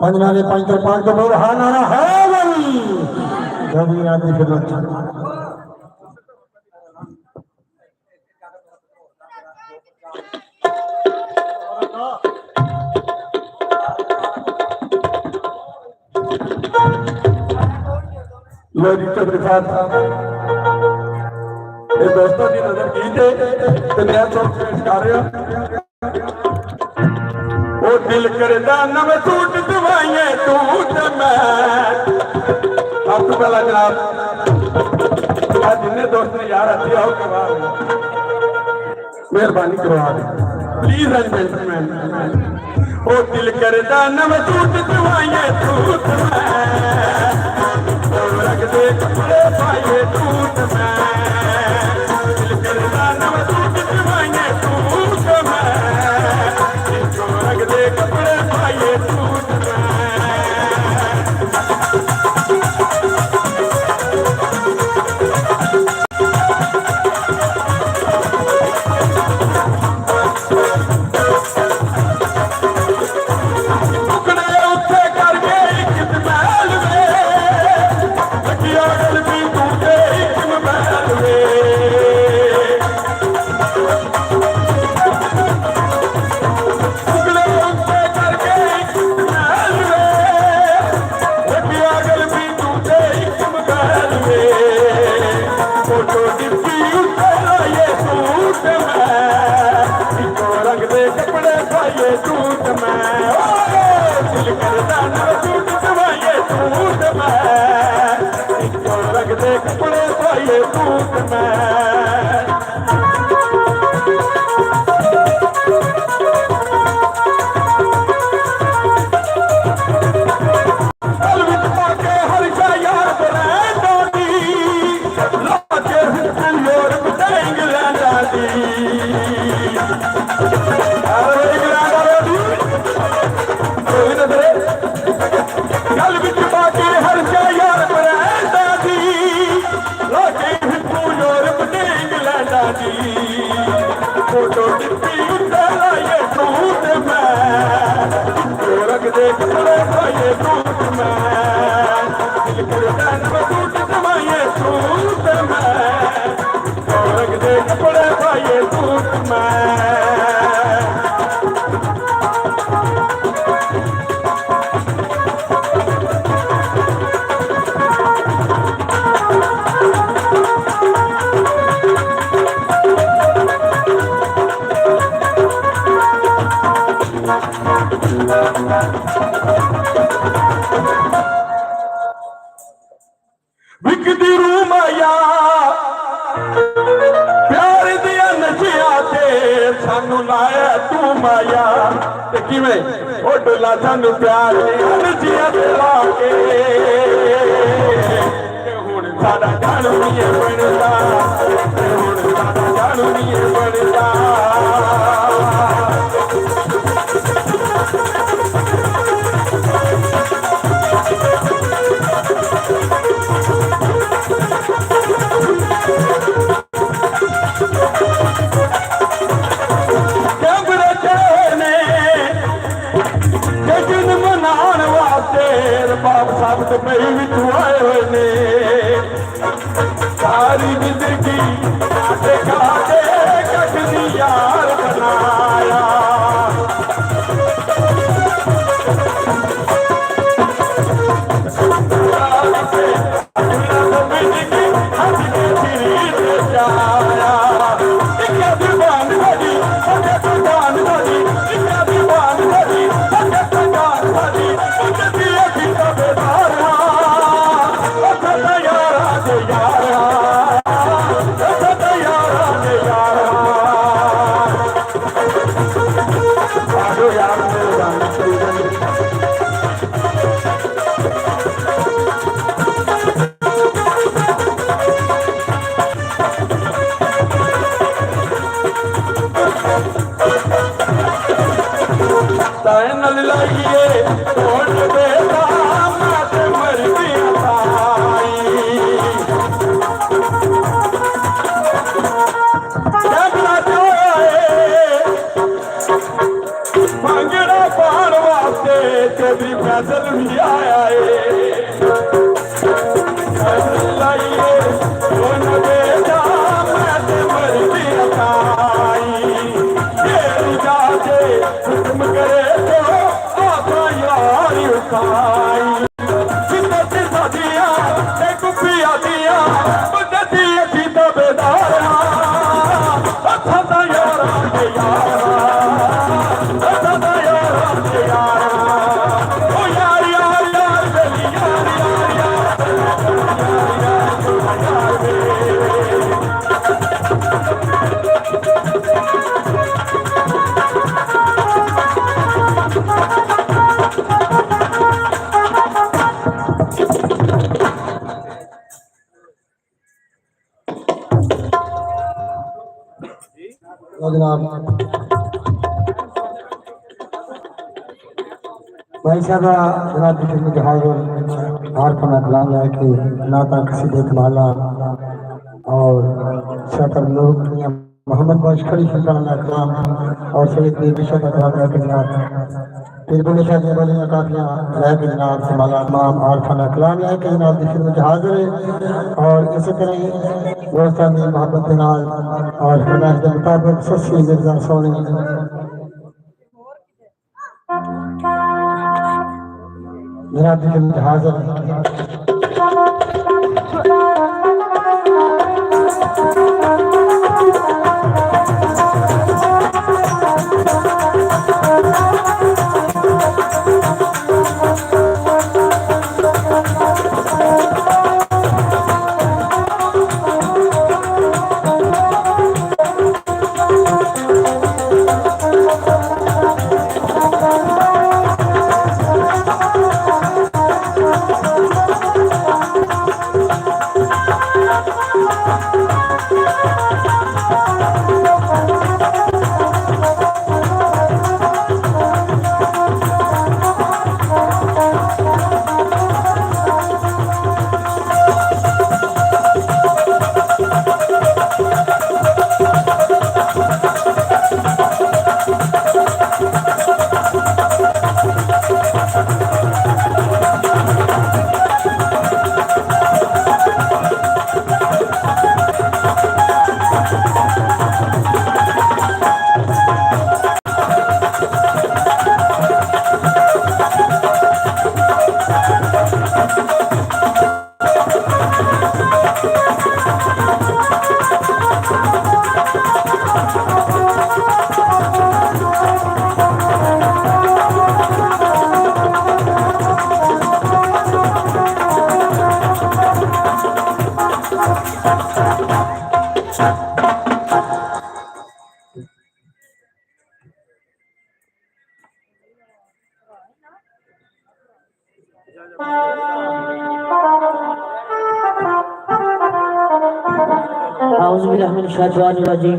पंजनाले पंच पांच बोल हा नाना है वही रवि आदि खिदमत लोरी चंद्रकांत ये दोस्तों की नजर कीजिए तो नया सॉन्ग पेश कर रहे हो वो दिल करदा नव सूट दवाइए तू ते मैं अब तो पहला जनाब जिन्हें दोस्त ने यार अच्छी आओ के बाद मेहरबानी करवा दे प्लीज जेंटलमैन वो दिल करदा नव सूट दवाइए तू ते मैं रख दे कपड़े पाइए तू ते मैं दिल करदा नव सूट दवाइए तू ते मैं रख दे कपड़े पाइए तू कपड़े पाइए तू मैं हर विकदी रू माया प्यार दिया नशिया ते सानू लाया तू माया ते किवें ओ डोला सानू प्यार दिया नशिया ते लाके हुण साडा जाणू नहीं बनदा हुण साडा जाणू नहीं बनदा साबित पई विच आए हुए ने सारी जिंदगी काटे काटे कटनी यार बनाया फैसल भी आया हुक्म करे तो आका यार उठाई दिया कुपिया दिया बदती अखी तो बेदारा अच्छा यार जनाब भाई साहब जनाब की खिदमत हाजिर हार खाना कलाम है कि नाता कसीदे कमाला और शतर लोग मोहम्मद बाश खड़ी सुल्तान कलाम और सैयद बेशक कलाम है कि जनाब फिर बोले शाह वाली काफियाँ है कि जनाब कमाला इमाम हार खाना कलाम है कि जनाब की खिदमत हाजिर है और इसी तरह दोस्तान की मोहब्बत के नाल और फरमाइश के मुताबिक सस्सी मिर्जा सोनी जनाब की खिदमत हाजिर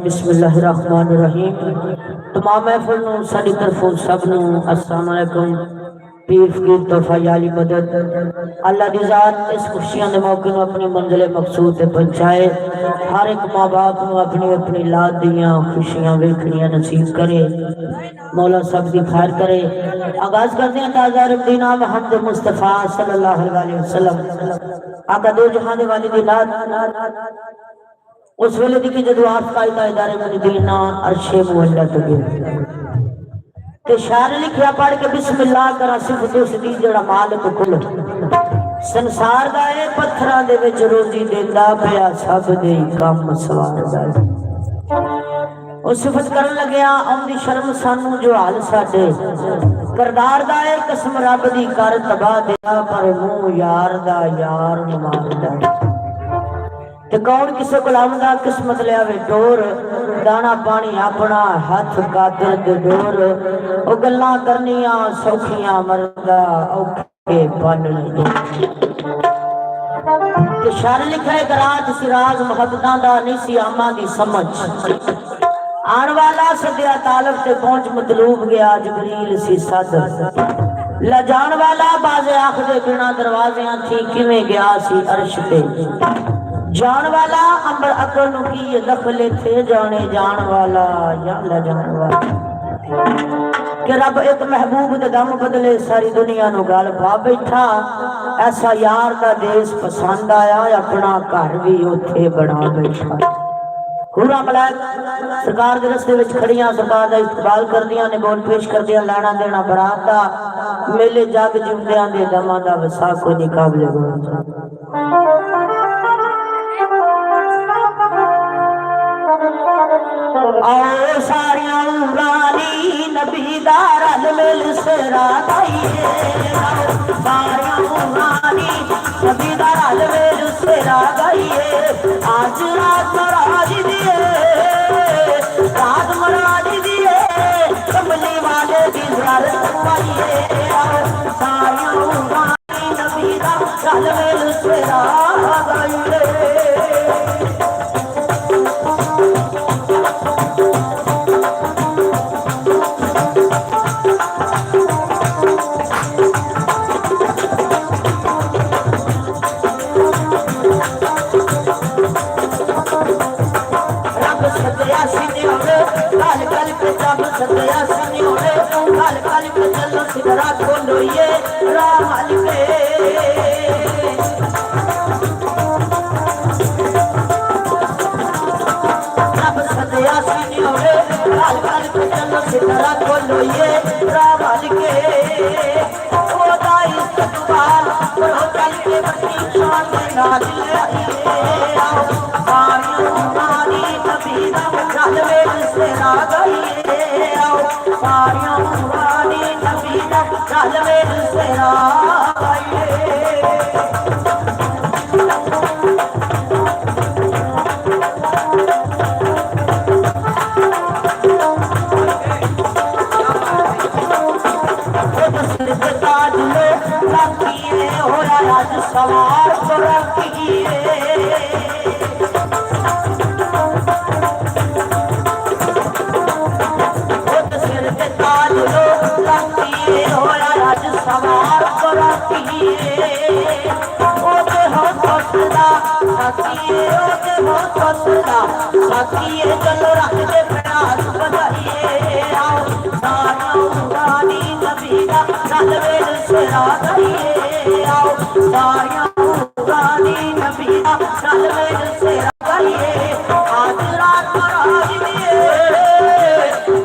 बिस्मिल्लाहिर्रहमानिर्रहीम। तमाम महफिल नूं साडी तरफों सब नूं अस्सलाम वालेकुम। पीर फकीर तोहफा याली मदद अल्लाह दी जात इस खुशियां दे मौके नूं अपनी मंजिल मकसूद ते पहुंचाए। हर एक मां बाप नूं अपनी अपनी लाद दियां खुशियां वेखणियां नसीब करे। मौला सब दी खैर करे। आगाज करते हैं ताज़ा रमदीना मोहम्मद मुस्तफा सल्लल्लाहु अलैहि वसल्लम आका दो जहां दे वाली दी लाद उस वेले दी कि जदों आप कायदा इदारे मदीना अर्शे मुअल्ला तो गए ते शार लिखिया पढ़ के बिस्मिल्लाह करा सिफत उस दी जड़ा मालिक कुल संसार दा ए पत्थरां दे विच रोजी देंदा पिया सब दे काम सवारदा ओ सिफत करन लगया औंदी शर्म सानू जो हाल साडे करदार दा ए कसम रब दी कर तबाह दिया पर मुंह यार दा यार न मारदा ते कौन किसे गुलाम दा किस्मत लियावे डोर दाना पानी अपना हाथ कादर दे डोर ओ गल्लां करनियां सौखियां मरदा औखे पालने ते शार लिखा है रात सिराज मोहब्बतां दा नहीं सी आमा दी समझ आन वाला सदिया तालब ते पहुंच मतलूब गया जबरील सी सदर ला जान वाला बाजे आखदे बिना दरवाज़ियां थी किवें गया सी अर्श ते जान वाला अंबर अकल नु की ये दखले थे जाने जान वाला या ला जान वाला कि रब एक महबूब दे दम बदले सारी दुनिया नु गल पा बैठा ऐसा यार दा देश पसंद आया अपना घर भी उथे बना बैठा पूरा मलाक सरकार दे रस्ते विच खड़ियां सरकार दा इस्तकबाल करदियां ने बोल पेश करदियां लाना देना बरात दा मेले जग जिंदियां दे दमां दा वसा कोई नहीं काबिल आओ सारियां रानी नबी दा रल मिल सिरा गाइए सारियां रानी नबी दा रल मिल सिरा गाइए आज रात मराज दिए रात मराज दिए कमली वाले दी ज़ियारत पाइए सारियां रानी नबी दा रल मिल सिरा गाइए सदया सनियोरे काल काल के चलो सिगरा खोलो ये राम अलके सब सदया सनियोरे काल काल के चलो सिगरा खोलो ये राम अलके खुदा इस्तकबाल करो चल के बच्ची शान नाज आइए आओ सारियों रानी नबी दा चल वेल से ना गई सारियां रानी नबी दा चल वेल से आइए ताज लो रखिए होया राज सवार को रखिए सवार को रखिए ओते हो ससुरा सखिए ओते हो ससुरा सखिए चलो रख दे प्रयास बजाइए आओ सारियां रानी नबी दा चल वेल सिरा गाइए आओ सारियां रानी नबी दा चल वेल सिरा गाइए आज रात मराज दिए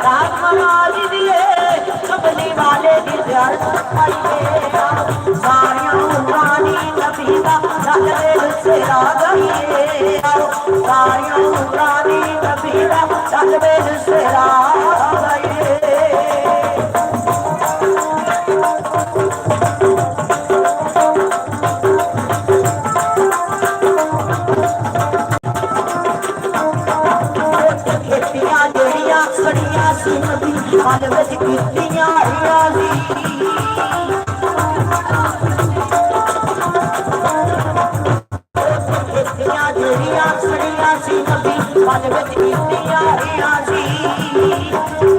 रात मराज दिए कबली वाले दी ज़ियारत सारियां रानी नबी दा चल वेल सिरा गाइए सारियां रानी नबी दा चल वेल सिरा गाइए पल विच कीतियां हियां सी जेड़ियां सड़ियां सी नबी पल विच कीतियां हियां सी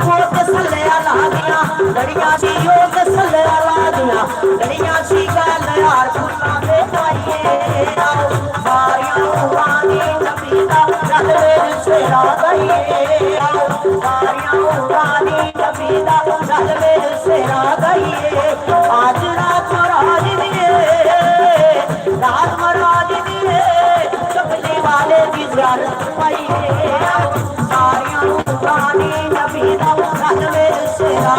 वो तसल्ले ला दियां लड़ियां सी वो तसल्ले ला दियां लड़ियां सी गल यार फुल्लां दे पाइए आओ सारियां उड़ानी नबी दा रल मेरे सेरा गईए आओ सारियां उड़ानी नबी दा रल मेरे सेरा गईए आज रात महाराज दिए रात महाराज दिए चपली वाले की ज़ियारत पाइए सारियां उड़ानी नबी दा रल मेरे सेरा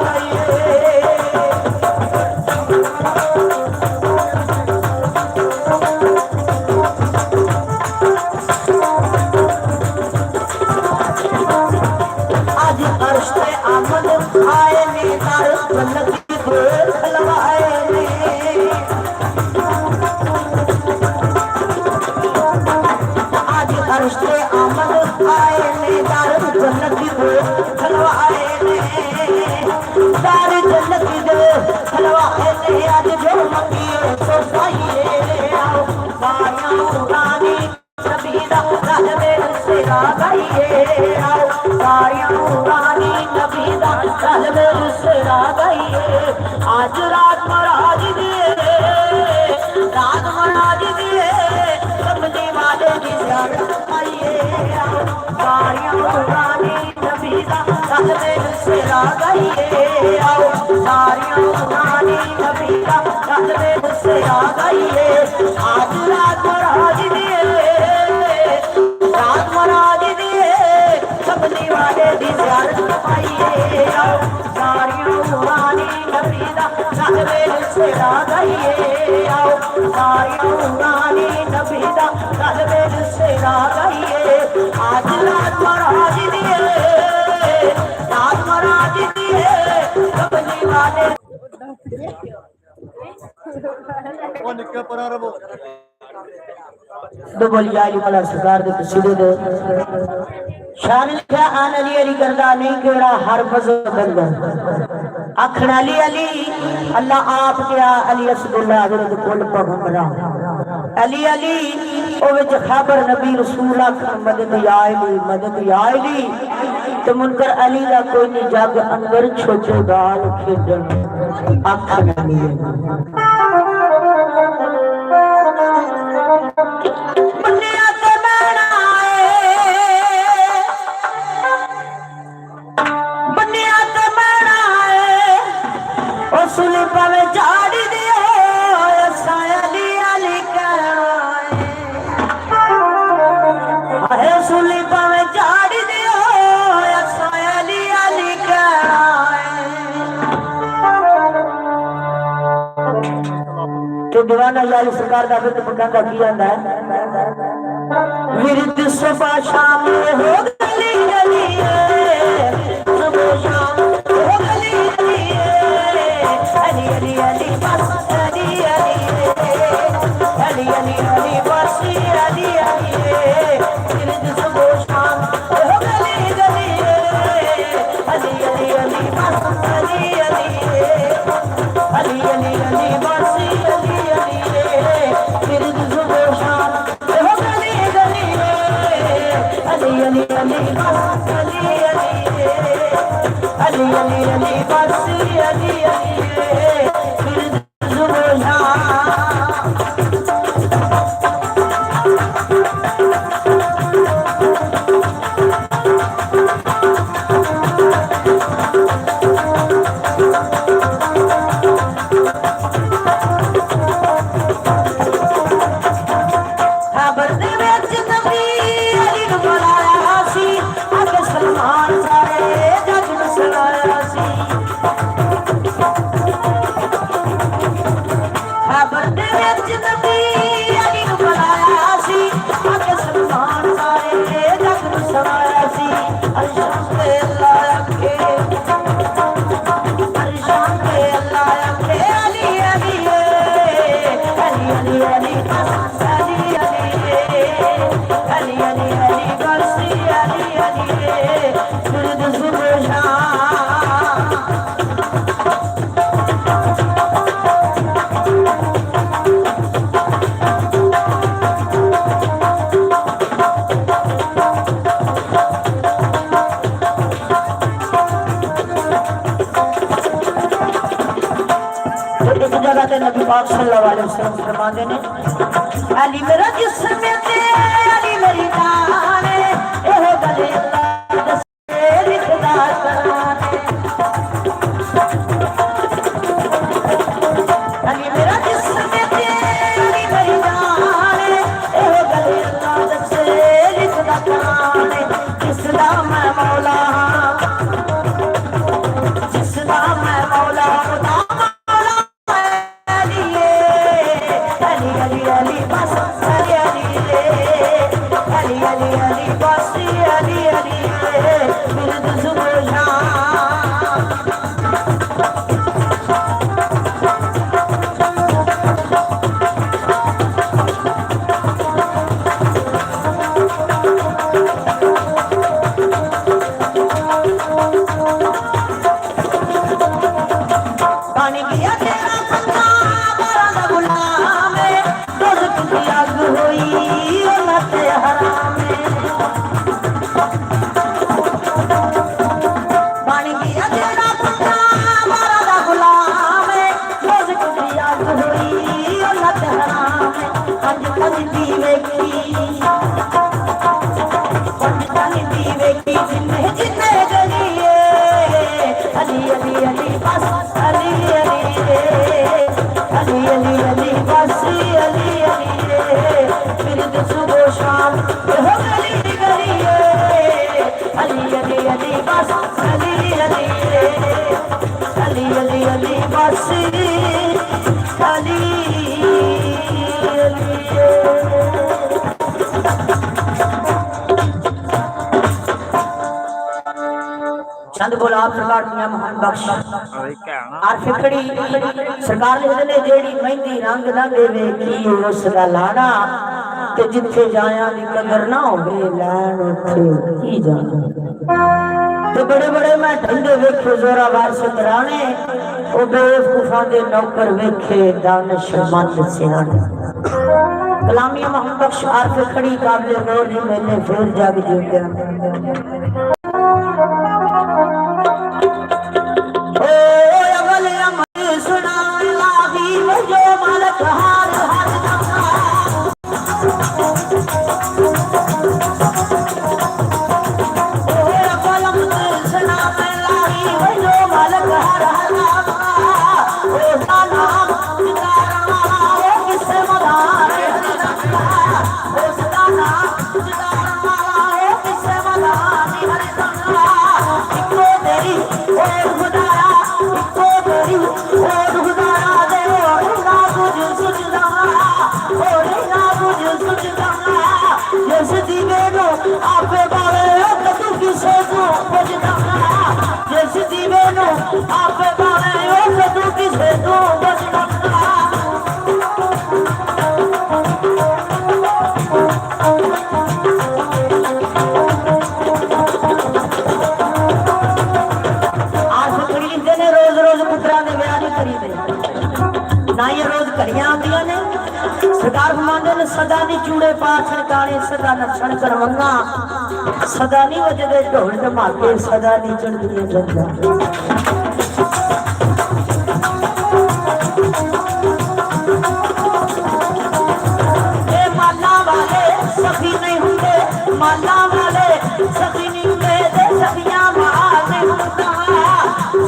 गईए आमद आए ने दर जन्नत की गोद खलवाए ने आज अर्श पे आमद आए ने दर जन्नत की गोद खलवाए ने दर जन्नत की गोद खलवाए ने आज जो मंगिए सो पाइए आओ सारियां उड़ानी नबी दा रल मेरे सेरा गईए आओ सारियां उड़ानी नबी दा रल मेरे सेरा गईए आज रात महाराज दिए कमली वाले की ज़ियारत पाइए सारियां उड़ानी नबी दा रल मेरे सेरा गईए आओ सारियां उड़ानी नबी दा रल मेरे सेरा गईए आज रात महाराज दिए रात महाराज दिए कमली वाले की ज़ियारत पाइए आओ सारियां उड़ानी नबी दा रल मेरे सेरा गईए आओ सारियां उड़ानी नबी दा रल मेरे सेरा गईए आज रात महाराज दिए रात महाराज दिए कमली वाले दो बोलिया अली वाला सरकार दे कसीदे दे शान लिखा आन अली अली करदा नहीं केड़ा हर मजहब बंदा आखण अली अली अल्लाह आप क्या अली असदुल्लाह हजरत कुल पैगंबरा अली अली ओ विच खबर नबी रसूल आखण मदद या अली ते मुनकर अली दा कोई नहीं जग अंदर छोटे गाल खेडन आखण अली सुनी पवे झाड़ी दियो अली अली कहना सुनी पवे झाड़ी दियो अली अली कहना तो दीवाना लाल सरकार का फिर पकांदा की जांदा है विरद सुबह शाम हो गली गली सुबह शाम हो गली गली अली अली अली बस अली अली अली अली अली बस अली अली विरद सुबह शाम हो गली गली अली अली अली बस अली अली अली अली अली बस अली अली विरद सुबह शाम हो गली गली अली अली अली बस अली अली अली अली अली बस अली अली विरद सुबह शाम Ali, Ali, Ali, Ali, Ali, Ali, Ali, पाक सल्लल्लाहु अलैहि वसल्लम फरमाते ने अली मेरा जिस्म ते अली मेरी जान एहो गले अल्लाह दसे लिखदा कराने अली मेरा जिस्म ते अली मेरी जान एहो गले अल्लाह दसे लिखदा कराने जिसदा मैं मौला जिसदा मैं मौला अली बस अली अली अली अली अली बस अली अली बिरद सुबह पानी किया तेरा पत्ता बारा दा गुलाम दोज़ख दी अग होई लते हराम पानी किया तेरा पत्ता बारा दा गुलाम दोज़ख दी अग होई लते हराम पंज तन दी वेखी जिन्ने जिन्ने गलिए अली अली अली बस अली अली अली अली अली बस अली अली बिरद सुबह शाम हो गली गलिए अली अली अली बस अली अली अली अली अली बस अली चंद गुलाब सरकार मियां मोहम्मद बख्श आर फिकड़ी सरकार लिखदे ने जेड़ी मेहंदी रंग ना देवे की उस दा लाना ते जिथे जाया दी कदर ना होवे लैन उथे की जाना ते बड़े बड़े मैं ढंडे वेखे जोरावर सुधराने ओ बेवकूफां दे नौकर वेखे दानिशमंद सियाने गुलामिया मोहम्मद बख्श आर फिकड़ी काबिल गौर दी मैंने फिर जग जीते सरकार फरमाते ने सदा नी चूड़े पा छड़काने सदा नक्शण करवंगा सदा नी वजदे ढोल धमाके सदा नी चढ़दियां जंगा ए माला वाले सखी नहीं हुंदे माला वाले सखी नहीं हुंदे ते सखियां माल नहीं हुंदा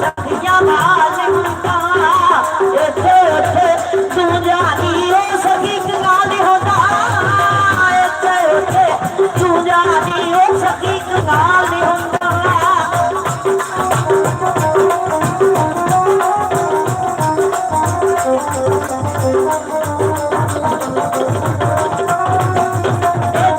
सखियां माल नहीं हुंदा एथे एथे तू जानी ओ सखी गाल होता एथे एथे तू जानी ओ सखी गाल होता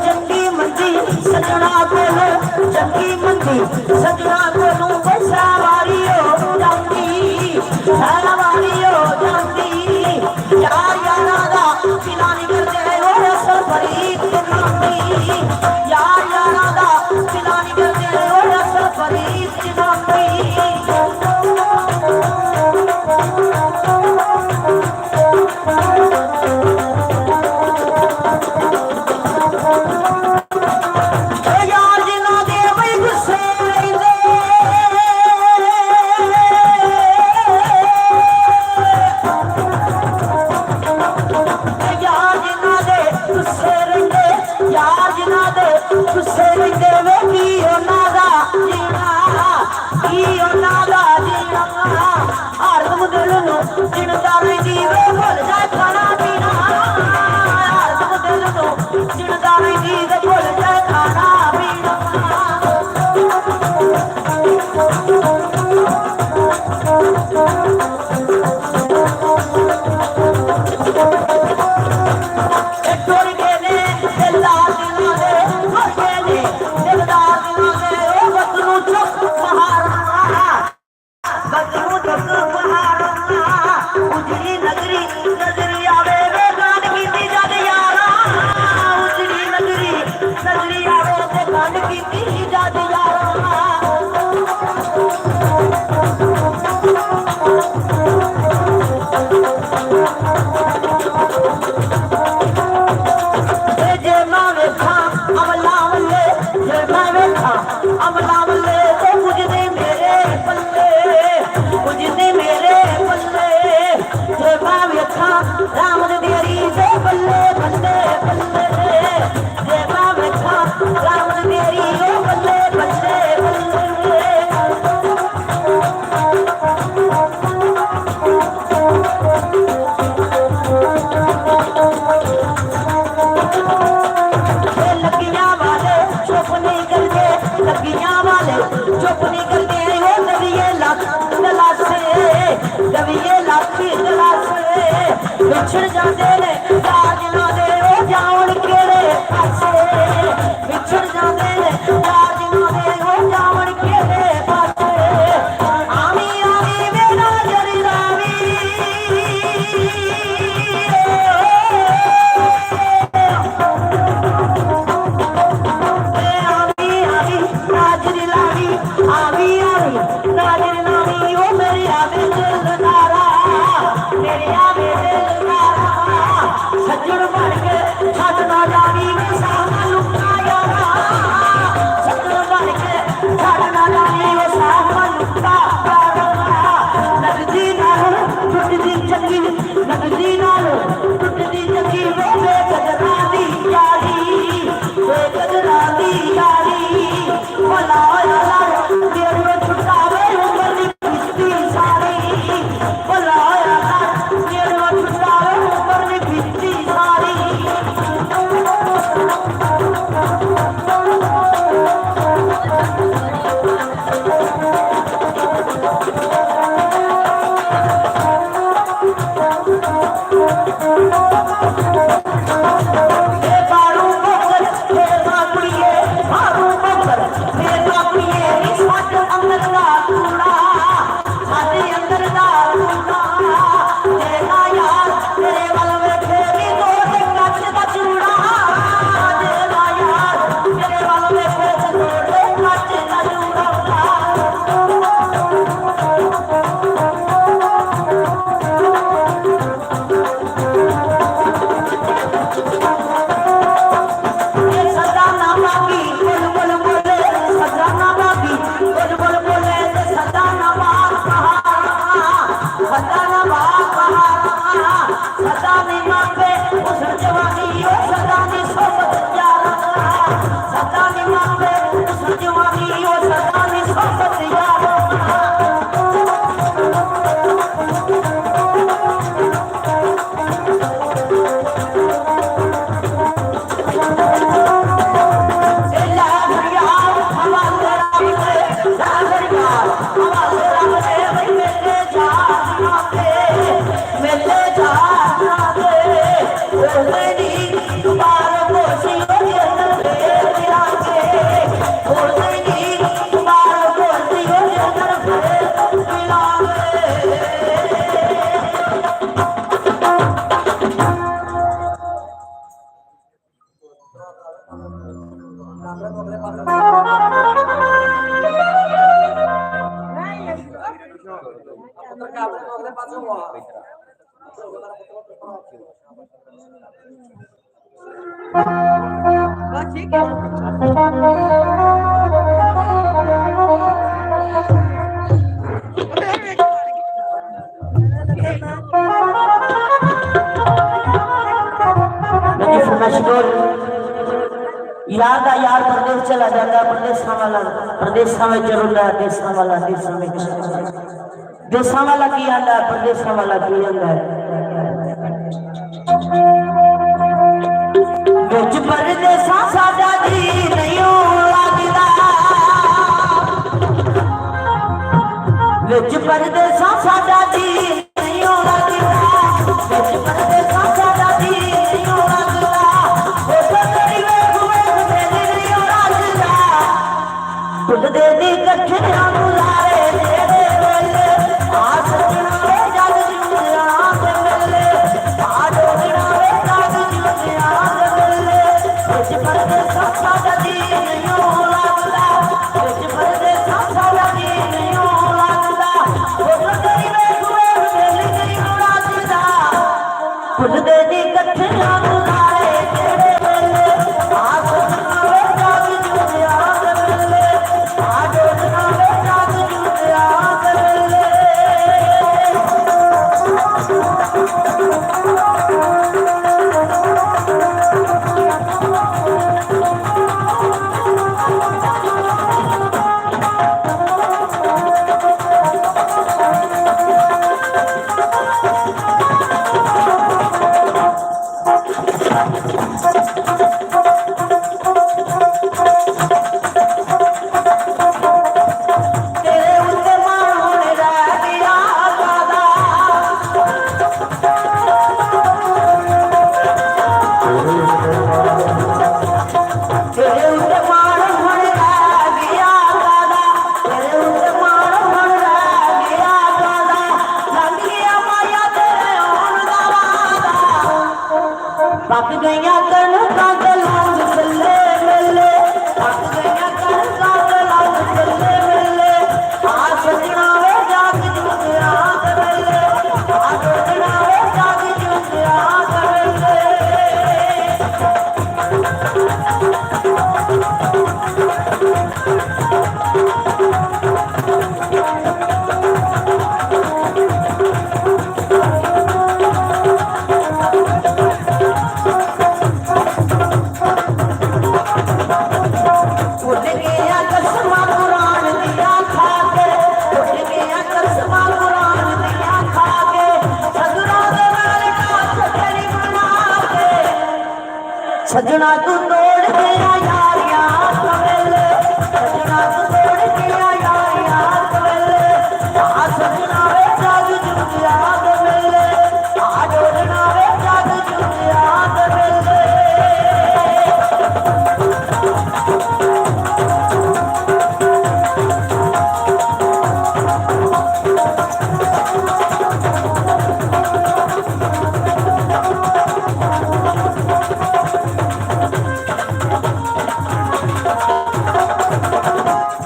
जंगी मंदी सजना बोलो जंगी मंदी सजना बोलो बसा वारी हो जाती सारा वारी हो जाती यार यारा दा पिलानी करते हो असर फरीद जनाती यार यारा दा पिलानी करते हो असर फरीद जनाती यार जिना दे वही गुस्से गुस्से नहीं देवे की ओनादा जीना की ओनादा जीना हर तुम दिल नु जिंदा नहीं जीवे भूल जाए खाना पीना हर तुम दिल नु जिंदा नहीं जीवे भूल जाए खाना पीना बिछड़ जाते ने राज ना दे ओ जावन केड़े पासे बिछड़ जाते ने राज ना दे ओ जावन केड़े पासे आमी आमी मेरा जरी रावी आमी आमी राजरी लावी आमी आमी राजरी लावी ओ मेरी आवे दिलदारा मेरी आवे सज्जन बन के छत ना जावी सामा लुका यारा सज्जन बन के छत ना जावी सामा लुका यारा लगदी नाल टुटदी चंगी लगदी नाल टुटदी चंगी वे गजरा दी यारी भला यारा तेरे छुटावे उमर दी किस्ती सारी भला यारा तेरे छुटावे उमर दी किस्ती सारी यार का यार प्रदेश चला जाता, प्रदेशा में चलता है, देशा वाला की आंदा है, प्रदेशा वाला की आंदा है। विच परदेसा साडा जी नहीं लगदा, विच परदेसा साडा जी नहीं लगदा, विच परदेसा साडा जी नहीं लगदा। ओ तेरी वेख वेख तेरी नहीं लगदा, खुद दे दी कठिया बुलाए तेरे वेले आ सजना वे जग जुड़िया दे वेले आ डोगरा वे जग जुड़िया दे वेले। विच परदेसा साडा जी नहीं लगदा, विच परदेसा साडा जी नहीं लगदा। खुद तेरी वेख वेख तेरी नहीं लगदा, खुद दे दी कठिया बुलाए तेरे वेले आ सजना वे जग जुड़िया दे वेले आ डोगरा वे जग जुड़िया दे वेले। तेरे उत्ते मान होने रह गया दादा, तेरे उत्ते मान होने रह गया दादा, तेरे उत्ते मान होने रह गया दादा। लग गया माया तेरे होन दा वादा, पक गईयां कणकां ते लंघ चले मेले, पक गईयां कणकां ते लंघ चले मेले आ सजना वे जग जुड़िया दे वेले आ सजना वे जग जुड़िया दे वेले। उठ गया कसमा कुरान दिया खा के, उठ गया कसमा कुरान दिया खा के, सजना दे नाल काठ तेरी बना के। सजना तू तोड़ गया यारियां कवेले, सजना तू तोड़ गया यारियां कवेले आ सजना वे जग जुड़िया दे वेले आ डोलना वे जग जुड़िया दे वेले।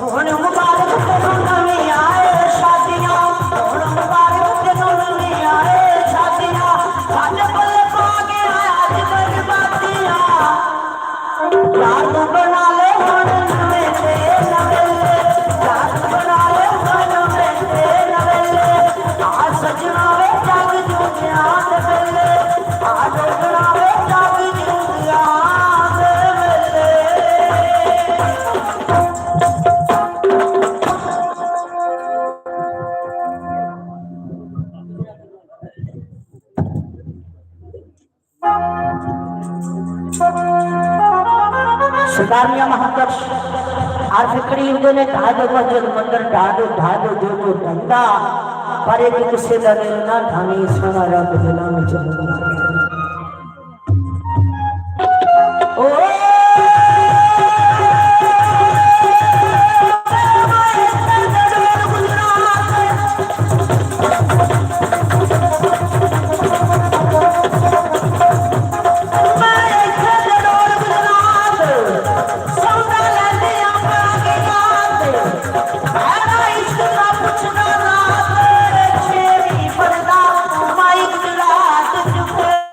हुण मुबारक तेनों नवीं आए शादियां, हुण मुबारक तेनों नवीं आए शादियां, साडे पल्ले पा के आया अज बरबादियां। यार तू बना ले हुण नवें ते नवेले, यार तू बना ले हुण नवें ते नवेले आ सजना वे जग जुड़िया दे वेले आ डोगरा वे जग जुड़िया दे वेले। शिकारिया महापुरुष आर करीब ने ढाडो मजर मंदिर ढाडो ढाडो जो जो धंधा पर एक किस्से का दिल ना ढानी सोना रब दिला में चलना। ओ माइक रात चुप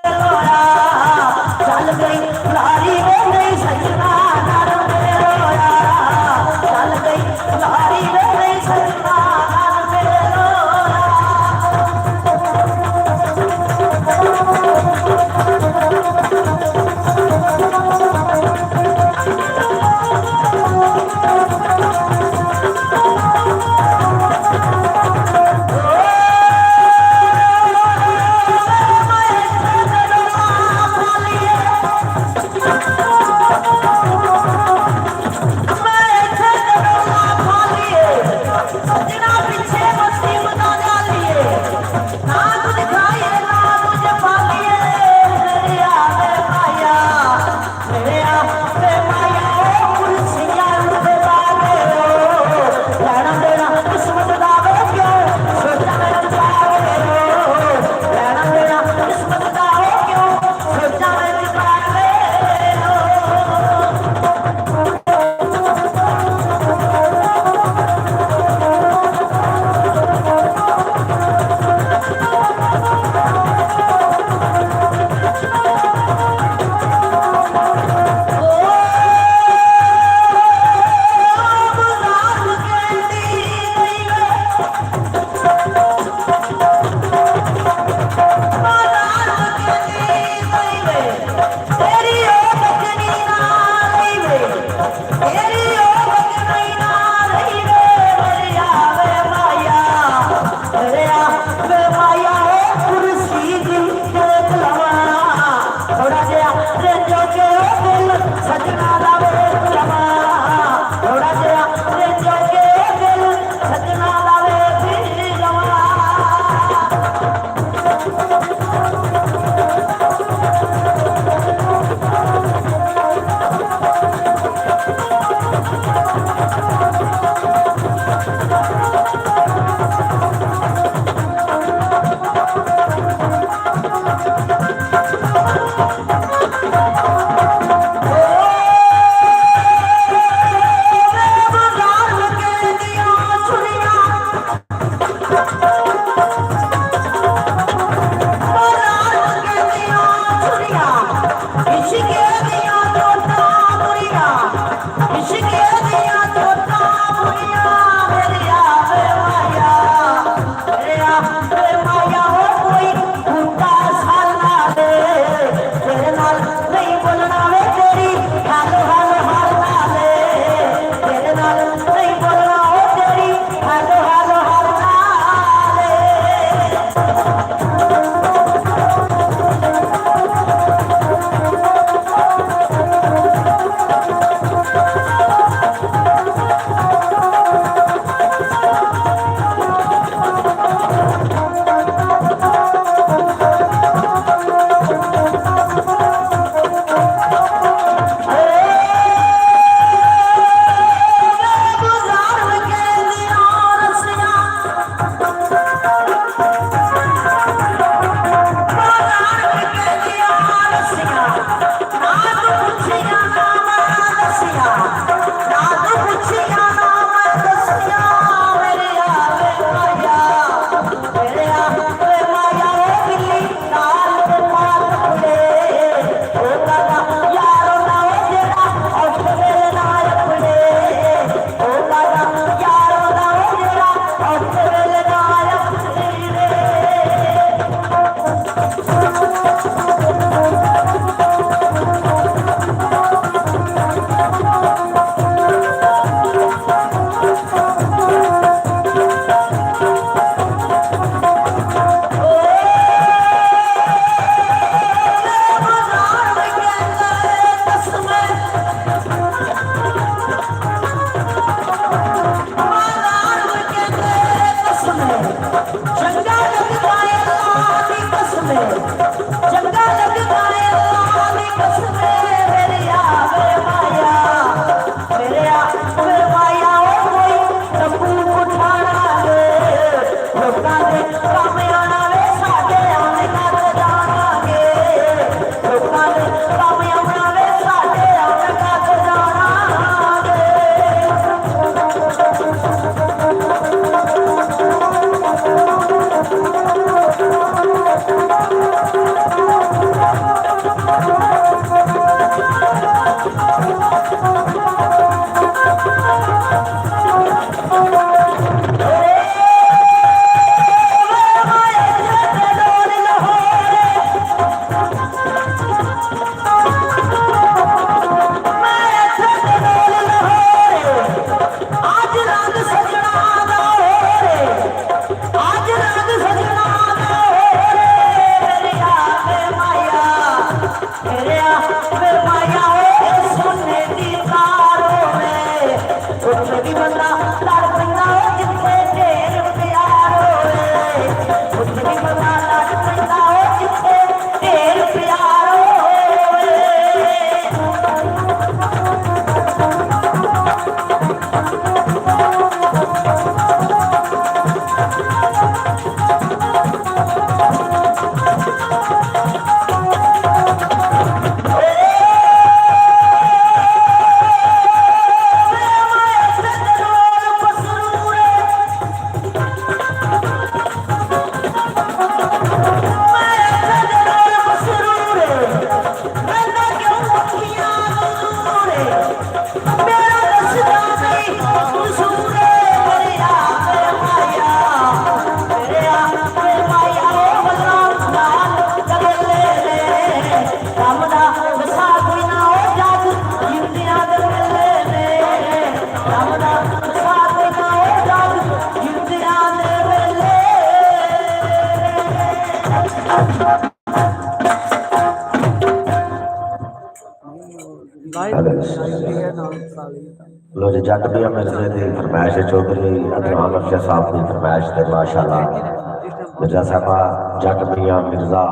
लो जी जट भी मिर्जे की फरमाइश चौधरी अदनान अफशा साहब की फरमाइश से माशाअल्लाह मिर्जा साहबा जट मियां मिर्जा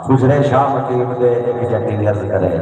गुजरे शाह मकीम के एक जट्टी अर्ज करे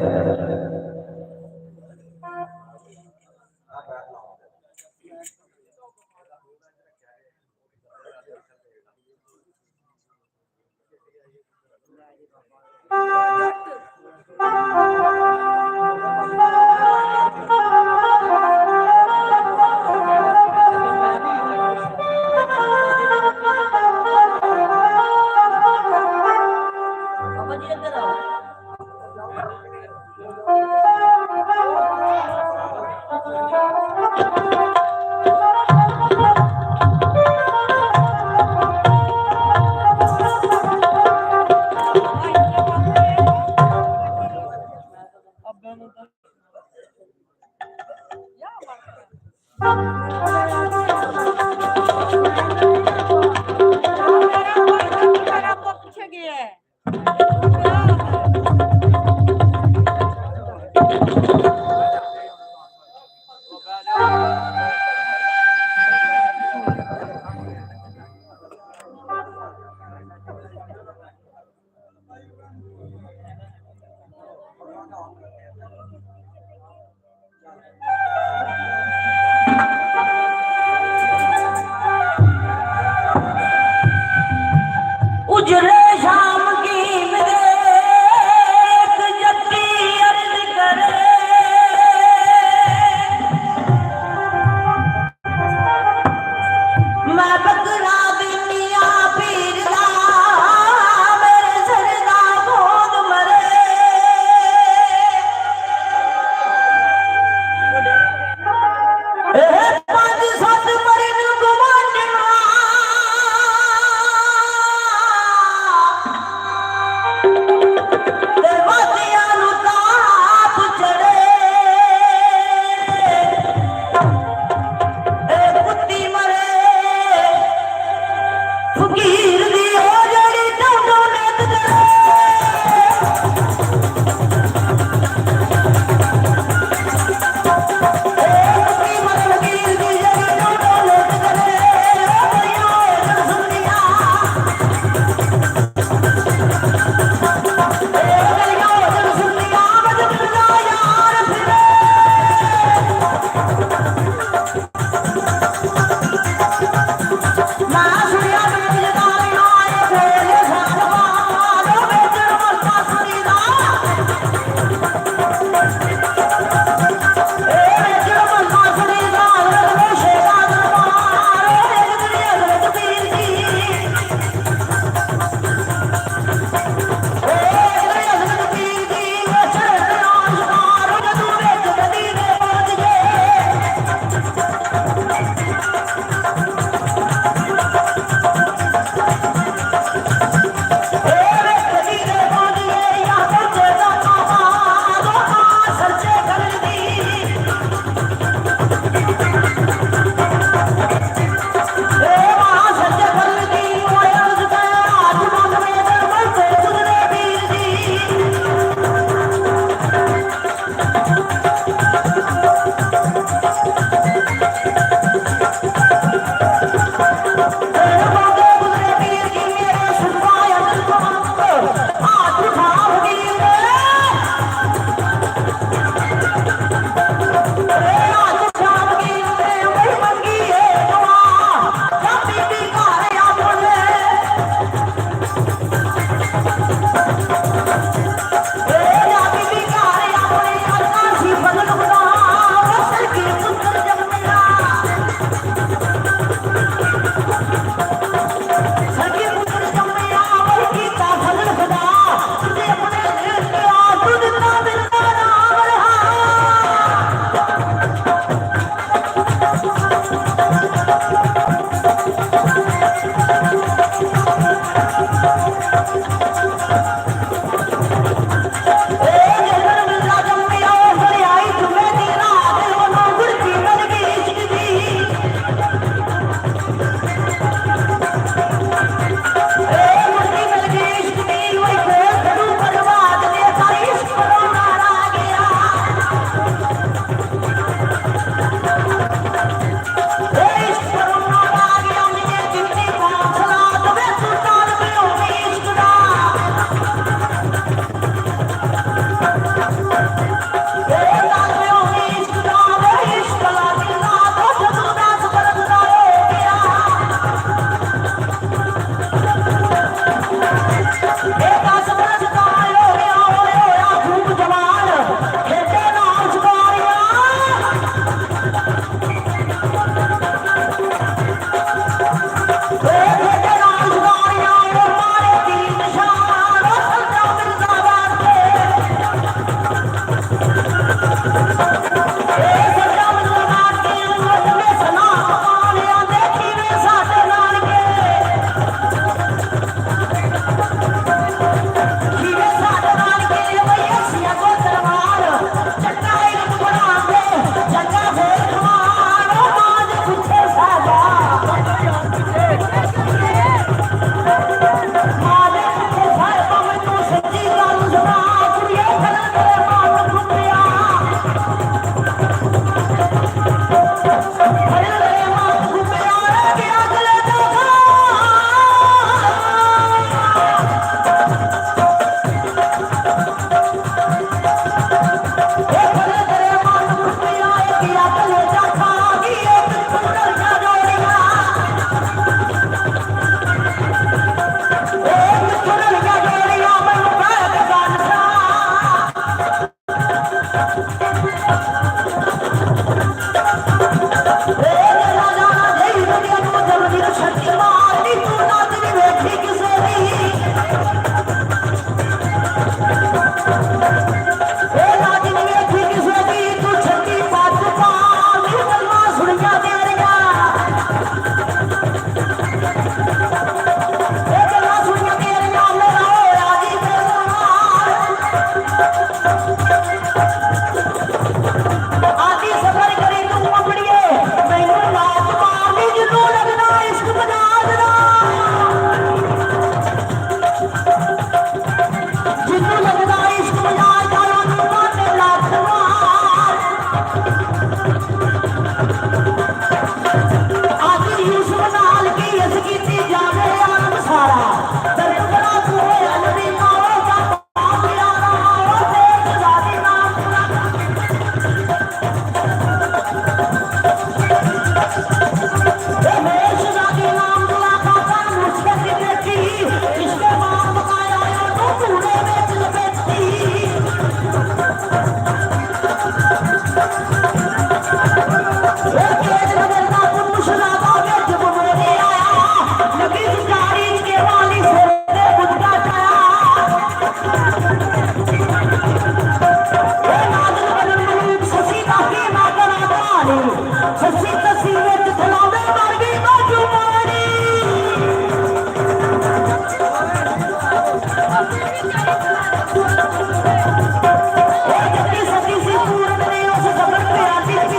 सती सी पूरन ने उस सबर पे आती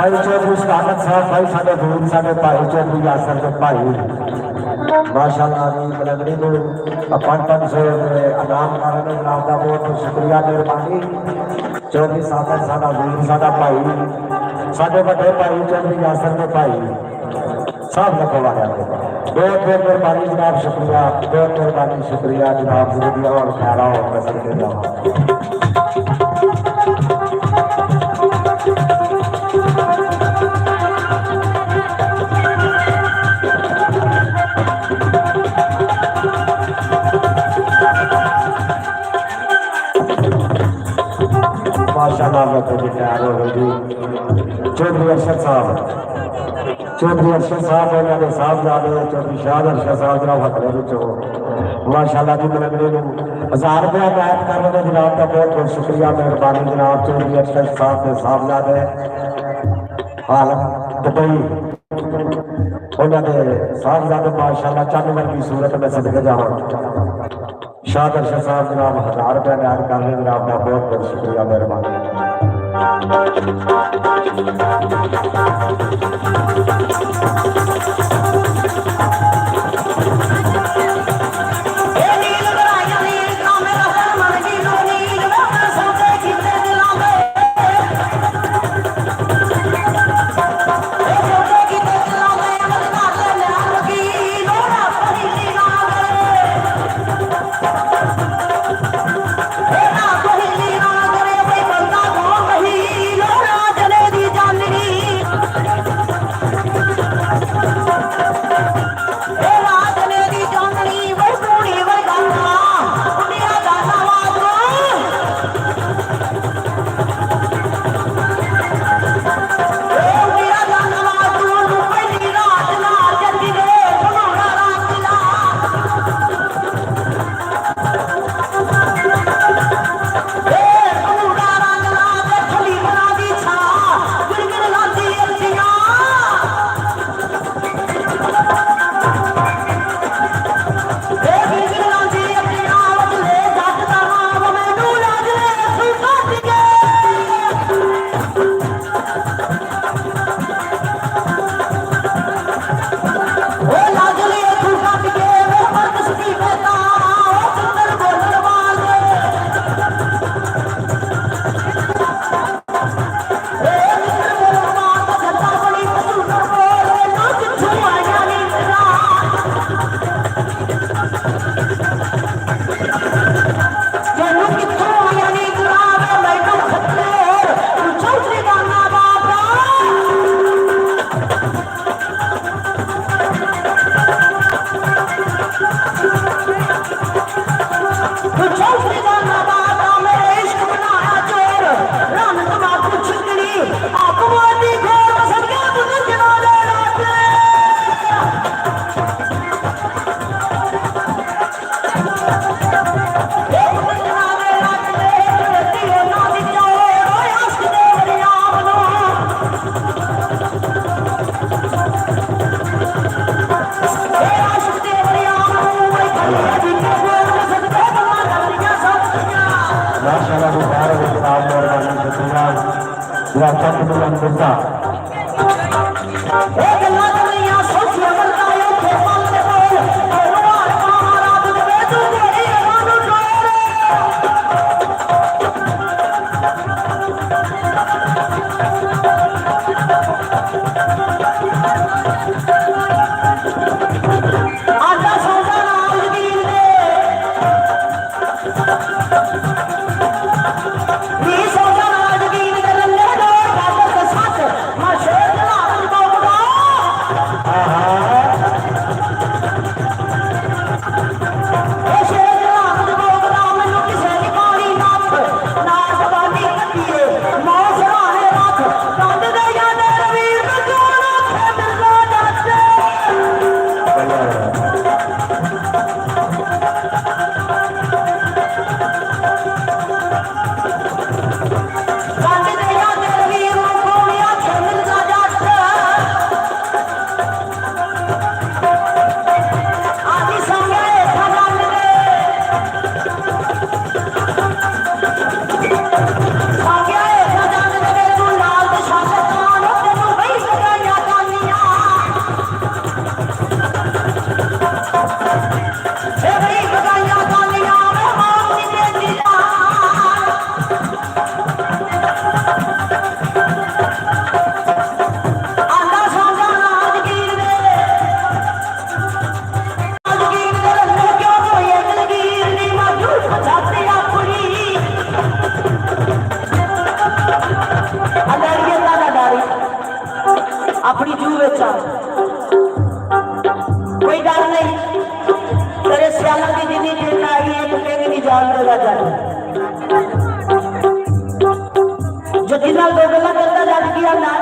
भाई चौधरी सलामत साहब भाई साढ़े दूर साढ़े भाई चौधरी यासर के भाई माशाअल्लाह अभी बलंदरी को 500 इनाम करने जनाब का बहुत शुक्रिया मेहरबानी चौधरी साहब साढ़ा दूर साढ़ा भाई साढ़े बड़े भाई चौधरी यासर के भाई सब रखवाया बहुत बहुत मेहरबानी जनाब शुक्रिया बहुत मेहरबानी शुक्रिया जनाब शुक्रिया और खैरा और कसर के जाओ माशाअल्लाह तैयार हो गई चौधरी अरशद साहब उन्होंने साहब जाने चौधरी शाह अरशद साहब जनाब हकले विचों माशाअल्लाह जी बलंदरी को 1000 रुपया कैद करने का जनाब का बहुत बहुत शुक्रिया मेहरबानी जनाब चौधरी अरशद साहब के साहब जाने हाल दुबई उन्होंने साहब जाने माशाअल्लाह चंद वर्गी सूरत में सदके जावा शाह अरशद साहब जनाब 1000 रुपया कैद करने जनाब का बहुत बहुत शुक्रिया मेहरबानी जान देगा जाने जो जिना दो गला करता जान किया ना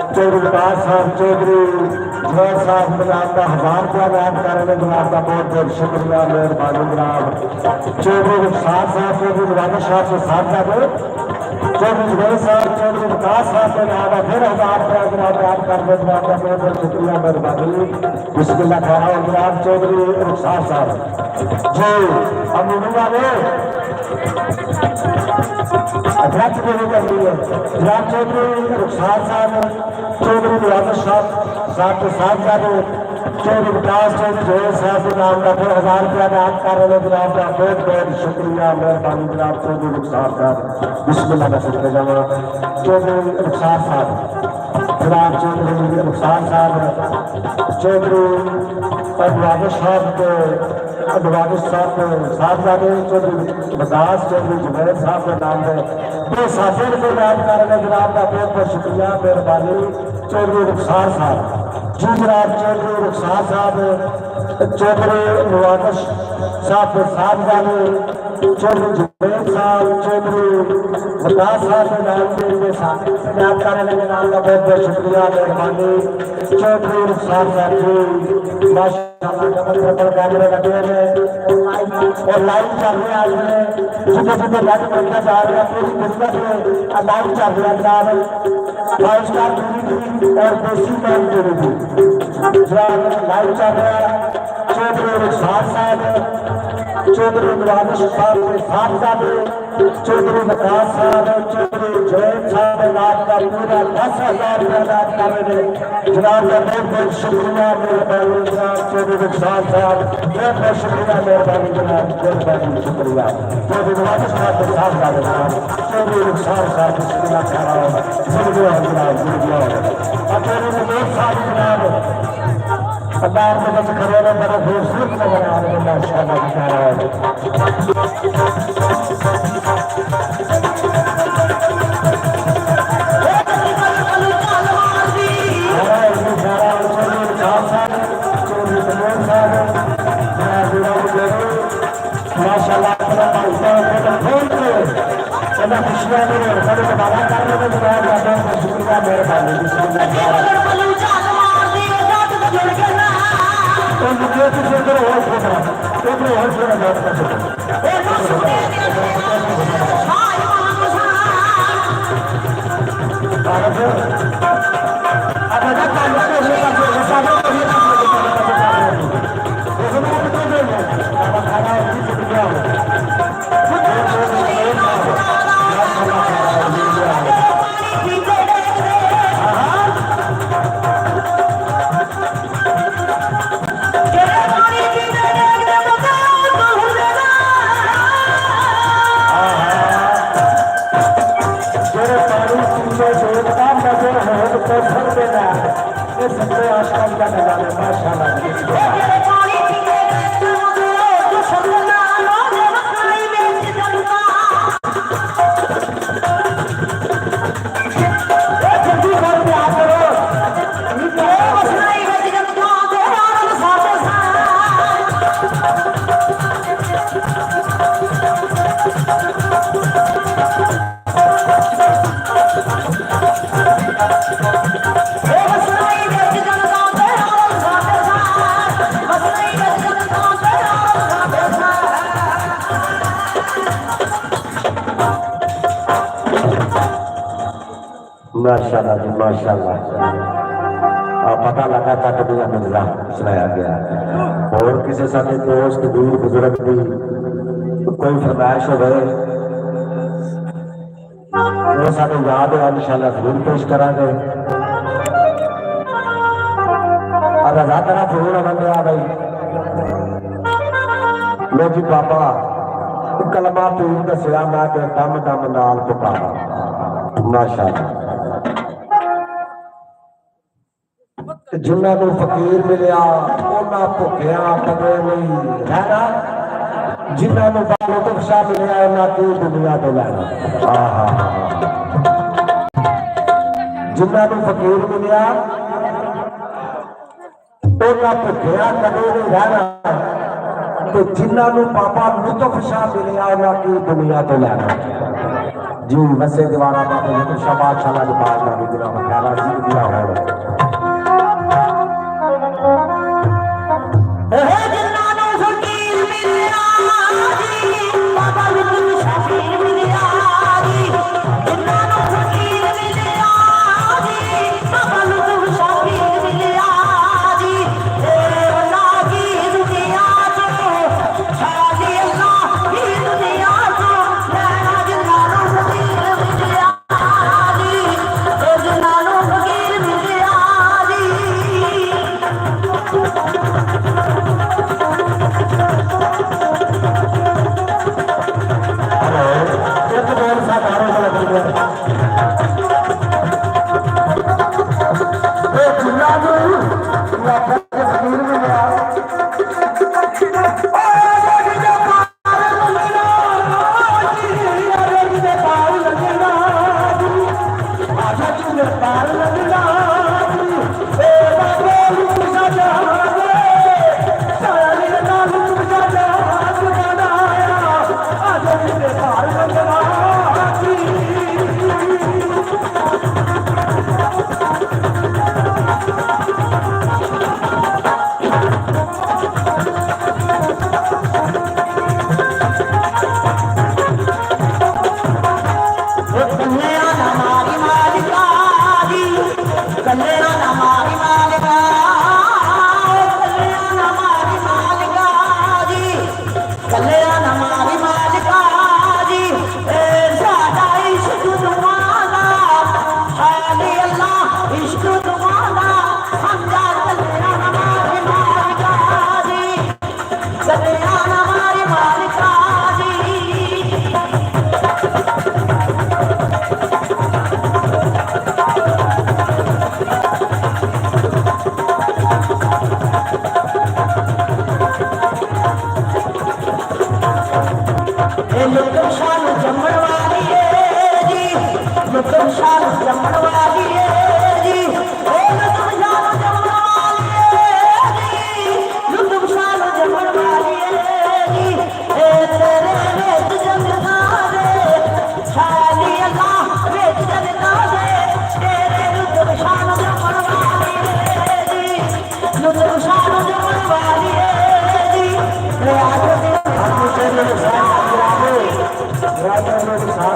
चौधरी विकास साहब चौधरी जवैद साहब जनाब का 1000 रुपया याद कर रहे हैं जनाब का बहुत बहुत शुक्रिया मेहरबानी जनाब चौधरी रुखसार साहब चौधरी नवाज साहब से साथ जाते चौधरी जवैद साहब चौधरी विकास साहब के नाम फिर 1000 रुपया जनाब याद कर रहे जनाब का बहुत बहुत शुक्रिया मेहरबानी बिस्मिल्लाह खैर और जनाब चौधरी रुखसार साहब जी अमीनी वाले अध्यक्ष भी करती है जनाब चौधरी रुखसार साहब चौधरी नवाज साहब के साथ जाते चौधरी विकास चौधरी जवैद साहब के नाम का फिर 1000 रुपया याद कर रहे जनाब का बहुत बहुत शुक्रिया मेहरबानी जनाब चौधरी रुखसार साहब बिस्मिल्लाह का शुक्र जमा चौधरी रुखसार साहब जनाब चौधरी रुखसार साहब चौधरी नवाज साहब के नवाज साहब के साथ जाते चौधरी विकास चौधरी जवैद साहब के नाम में 200 रुपये याद कर रहे जनाब का बहुत बहुत शुक्रिया मेहरबानी चौधरी रुखसार साहब जी जनाब चौधरी रुखसार साहब चौधरी नवाज साहब के साथ जाने चौधरी जवैद साहब चौधरी विकास साहब के नाम के साथ याद करने के नाम का बहुत बहुत शुक्रिया मेहरबानी चौधरी रुखसार साहब जी माशाअल्लाह कैमरे लगे हुए और लाइव चल रहे आज में जितने जितने लाइव बनना चाह रहे हैं पूरी दुनिया में लाइव चल रहे हैं जनाब 5 स्टार टीवी और देसी टाइम टीवी लाइव चल रहा है चौधरी रुखसार साहब चौधरी नवाज साहब के साथ जाते चौधरी विकास साहब चौधरी जवैद साहब नाम का पूरा 10,000 रुपया याद कर रहे हैं जनाब का बहुत बहुत शुक्रिया मेहरबानी जनाब चौधरी रुखसार साहब बहुत बहुत शुक्रिया मेहरबानी जनाब मेहरबानी शुक्रिया चौधरी नवाज साहब के साथ जाते जनाब चौधरी रुखसार साहब शुक्रिया कह रहा हूँ जनाब और चौधरी नवाज साहब जनाब अल्लाह के बस खड़े में बड़ा खूबसूरत नजर आ रहे हैं माशाअल्लाह। माशाल्लाह जी माशाल्लाह। पता लगा था कभी मिर्जा सुनाया गया और किसी साथी दोस्त दूर बुजुर्ग की कोई फरमाइश हो गए वो सारे याद है इंशाल्लाह जरूर पेश करांगे। और रजा तरह जरूर बंदे आ भाई लो जी पापा कलमा पीर दसिया मैं दम दम नाल पुकारा माशाल्लाह। जिन्होंने फकीर मिलया उन्होंने भुखिया कदे नहीं रहना, जिन्होंने बालों तो बख्शा मिलया उन्होंने दुनिया तो लैना। जिन्होंने फकीर मिलया उन्होंने भुखिया कदे नहीं रहना, तो जिन्होंने पापा लुत्फ शाह मिलया उन्होंने दुनिया तो लैना। जी वैसे दीवाना बाबा जी शाबाश शाला जी बात ना भी दिला ख्याल जी दिया हो तेरे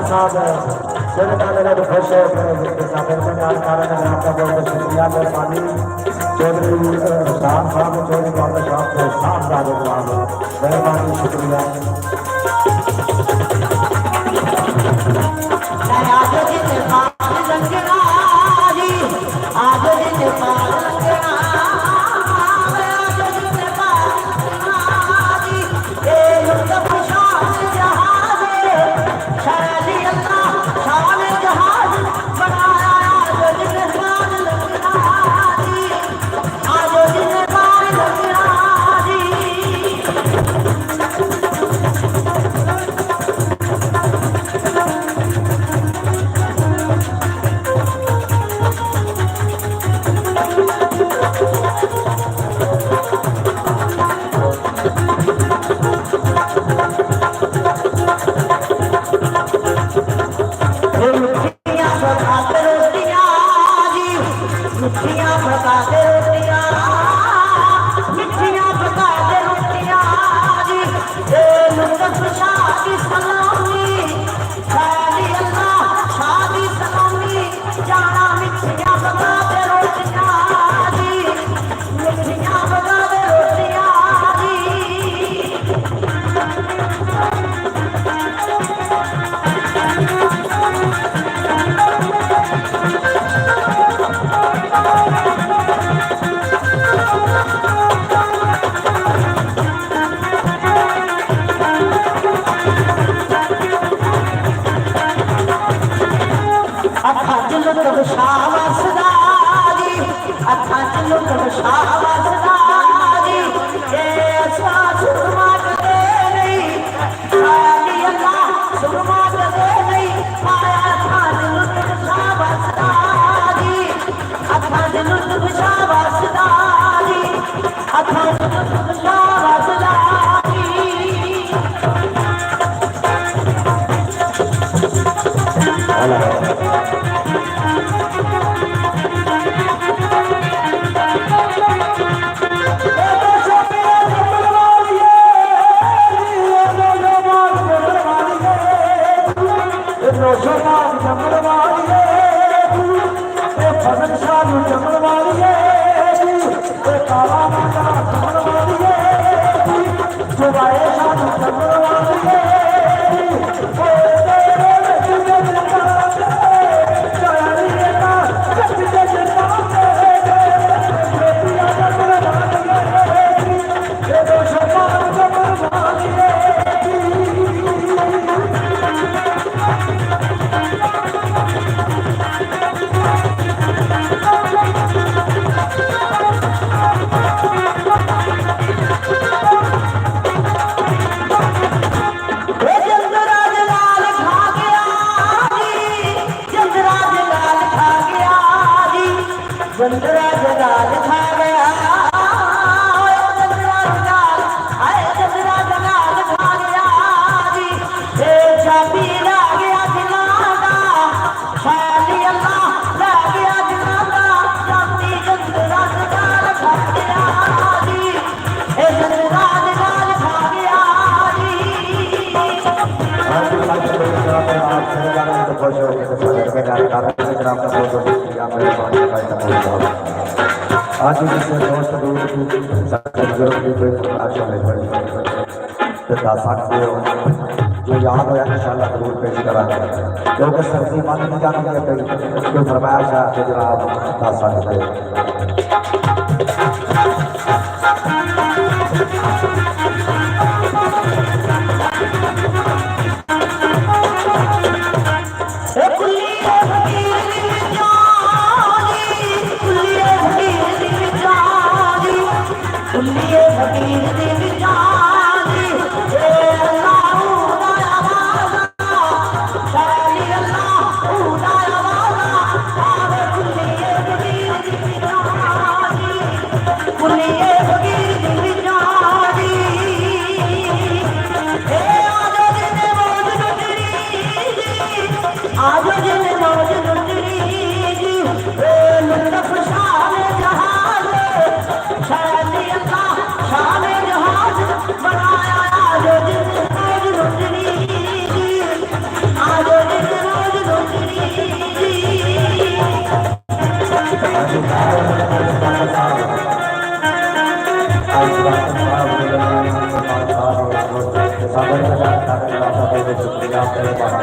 मेरे काले को खुश है फिर मैंने आज कारण है आपका बहुत शुक्रिया मेहरबानी चौधरी शाह साहब चौधरी बाबा साहब साहब साहब मेहरबानी शुक्रिया आज जिसने दोस्त दूर की बुजुर्ग की कोई आज बता सकते हो जो यहाँ हो इंशाल्लाह जरूर पेश करांगे क्योंकि सर्दी मान नहीं जाती है कोई फरमाइश है कि जनाब बता सकते हो शुक्रिया मेरे बाबा।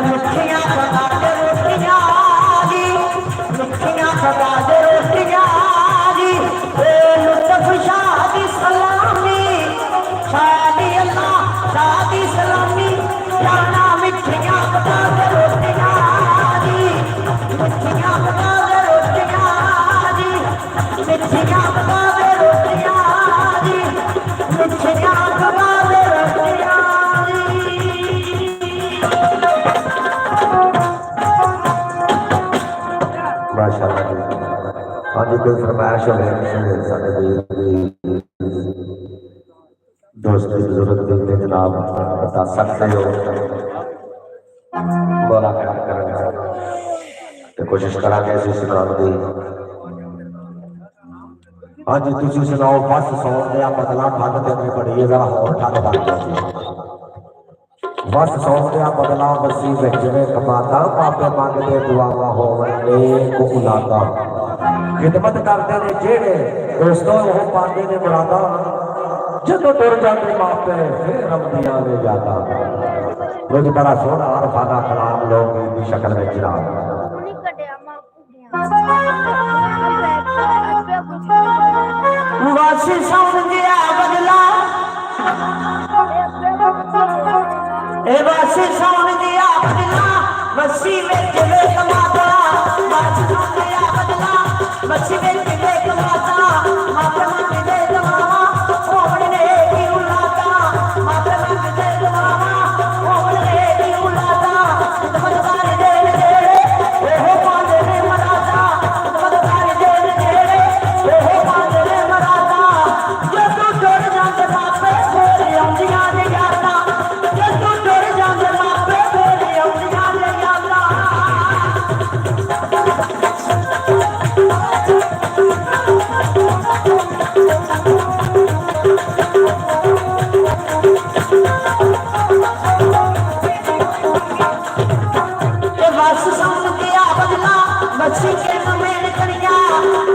मिठियां पका दे रोटियां जी, मिठियां पका दे रोटियां जी, लुत्फ शादी सलामी, शादी अल्लाह शादी सलामी, जाना मिठियां पका दे रोटियां जी, मिठियां पका दे रोटियां जी, मिठियां पका दे रोटियां जी, मिठियां पका दे रोटियां माशाअल्लाह जी। हाँ जी, कोई फरमाइश हो साढ़े दोस्त की जरूरत है जनाब बता सकते हो, बोला तो कोशिश करा कैसे सुनाने दी। हाँ जी, तुम सुनाओ बस सौ दिया बदला ठंड देनी पड़ी है, जरा होर ठंड बन गई बस सौ दिया बदला बसी बेचने कमाता, पापे मंगते दुआवा होवे को उलादा, खिदमत करते ने जेड़े दोस्तों वो पाते ने मुरादा, जदों तुर जाते मापे फिर रमदियां ने जाता। वो जी बड़ा सोहना अरफाना कलाम लोग की शक्ल में जनाब वासी सौन दिया बदला, ए वासी सौन दिया बदला, वसी विच वे कमाता, वासी सौन दिया बदला, वसी विच वे कमाता, माता मन दे दवावा होवणे की उलादा, माता मन दे दवावा होवणे की उलादा, तमदवार दे दे ओहो पांदे ने मरादा, तमदवार दे दे ओहो पांदे ने मरादा, जदों जुड़ जांदे मापे फिर आउंदियां ने यादां, जदों जुड़ जांदे मापे फिर आउंदियां ने यादां। बस सौन दिया बदला बसी के नमेन करिया,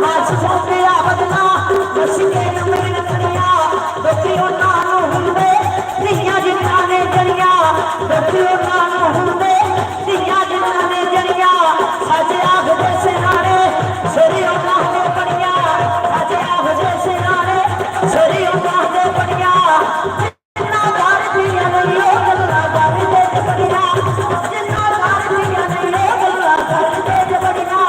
बस सौन दिया बदला बसी के नमेन करिया, दुखी उन्हां नूं हुंदे धीआं जिन्हां ने जड़ियां, दुखी उन्हां नूं हुंदे धीआं जिन्हां ने जड़ियां, सच आखदे सिराणे सिरी उन्हां ने पड़ियां, सच आखदे सिराणे सिरी उन्हां ने पड़ियां, जिन्हां घर धीआं नहीं ओ गल्लां करदे ते बड़ियां, जिन्हां घर धीआं नहीं ओ गल्लां करदे ते बड़ियां।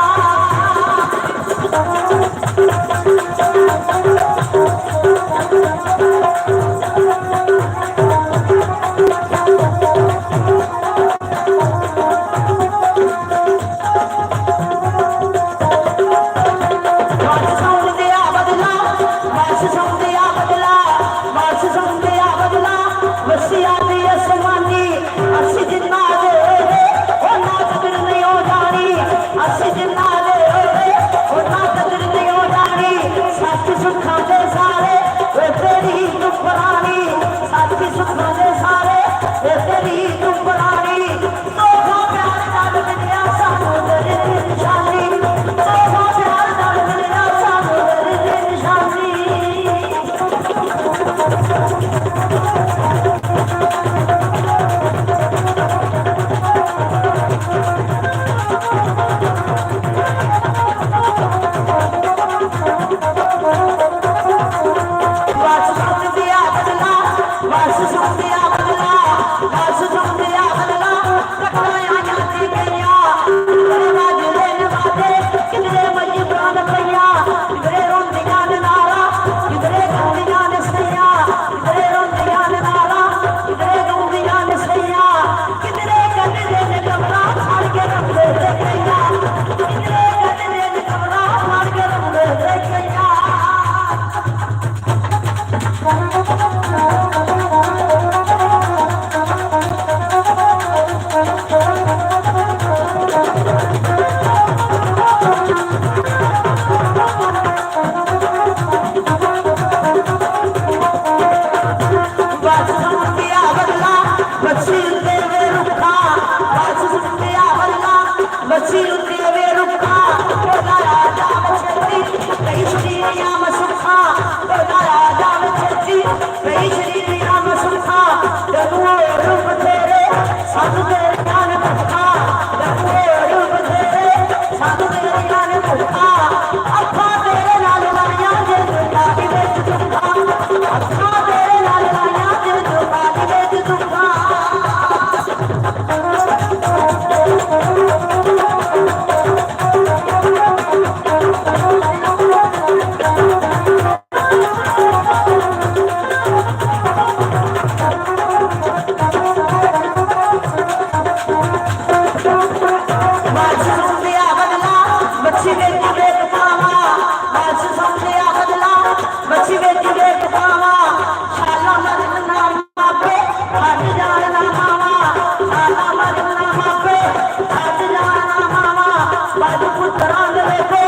पुत्रां देखो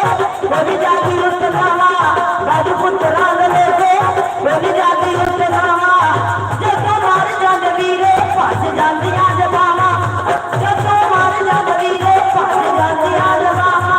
कोई जाती उत्तरावा राज पुत्रां देखो कोई जाती उत्तरावा जदों मार जांद वीरे भज जांदियां जबावां जदों मार जांद वीरे भज जांदियां जबावां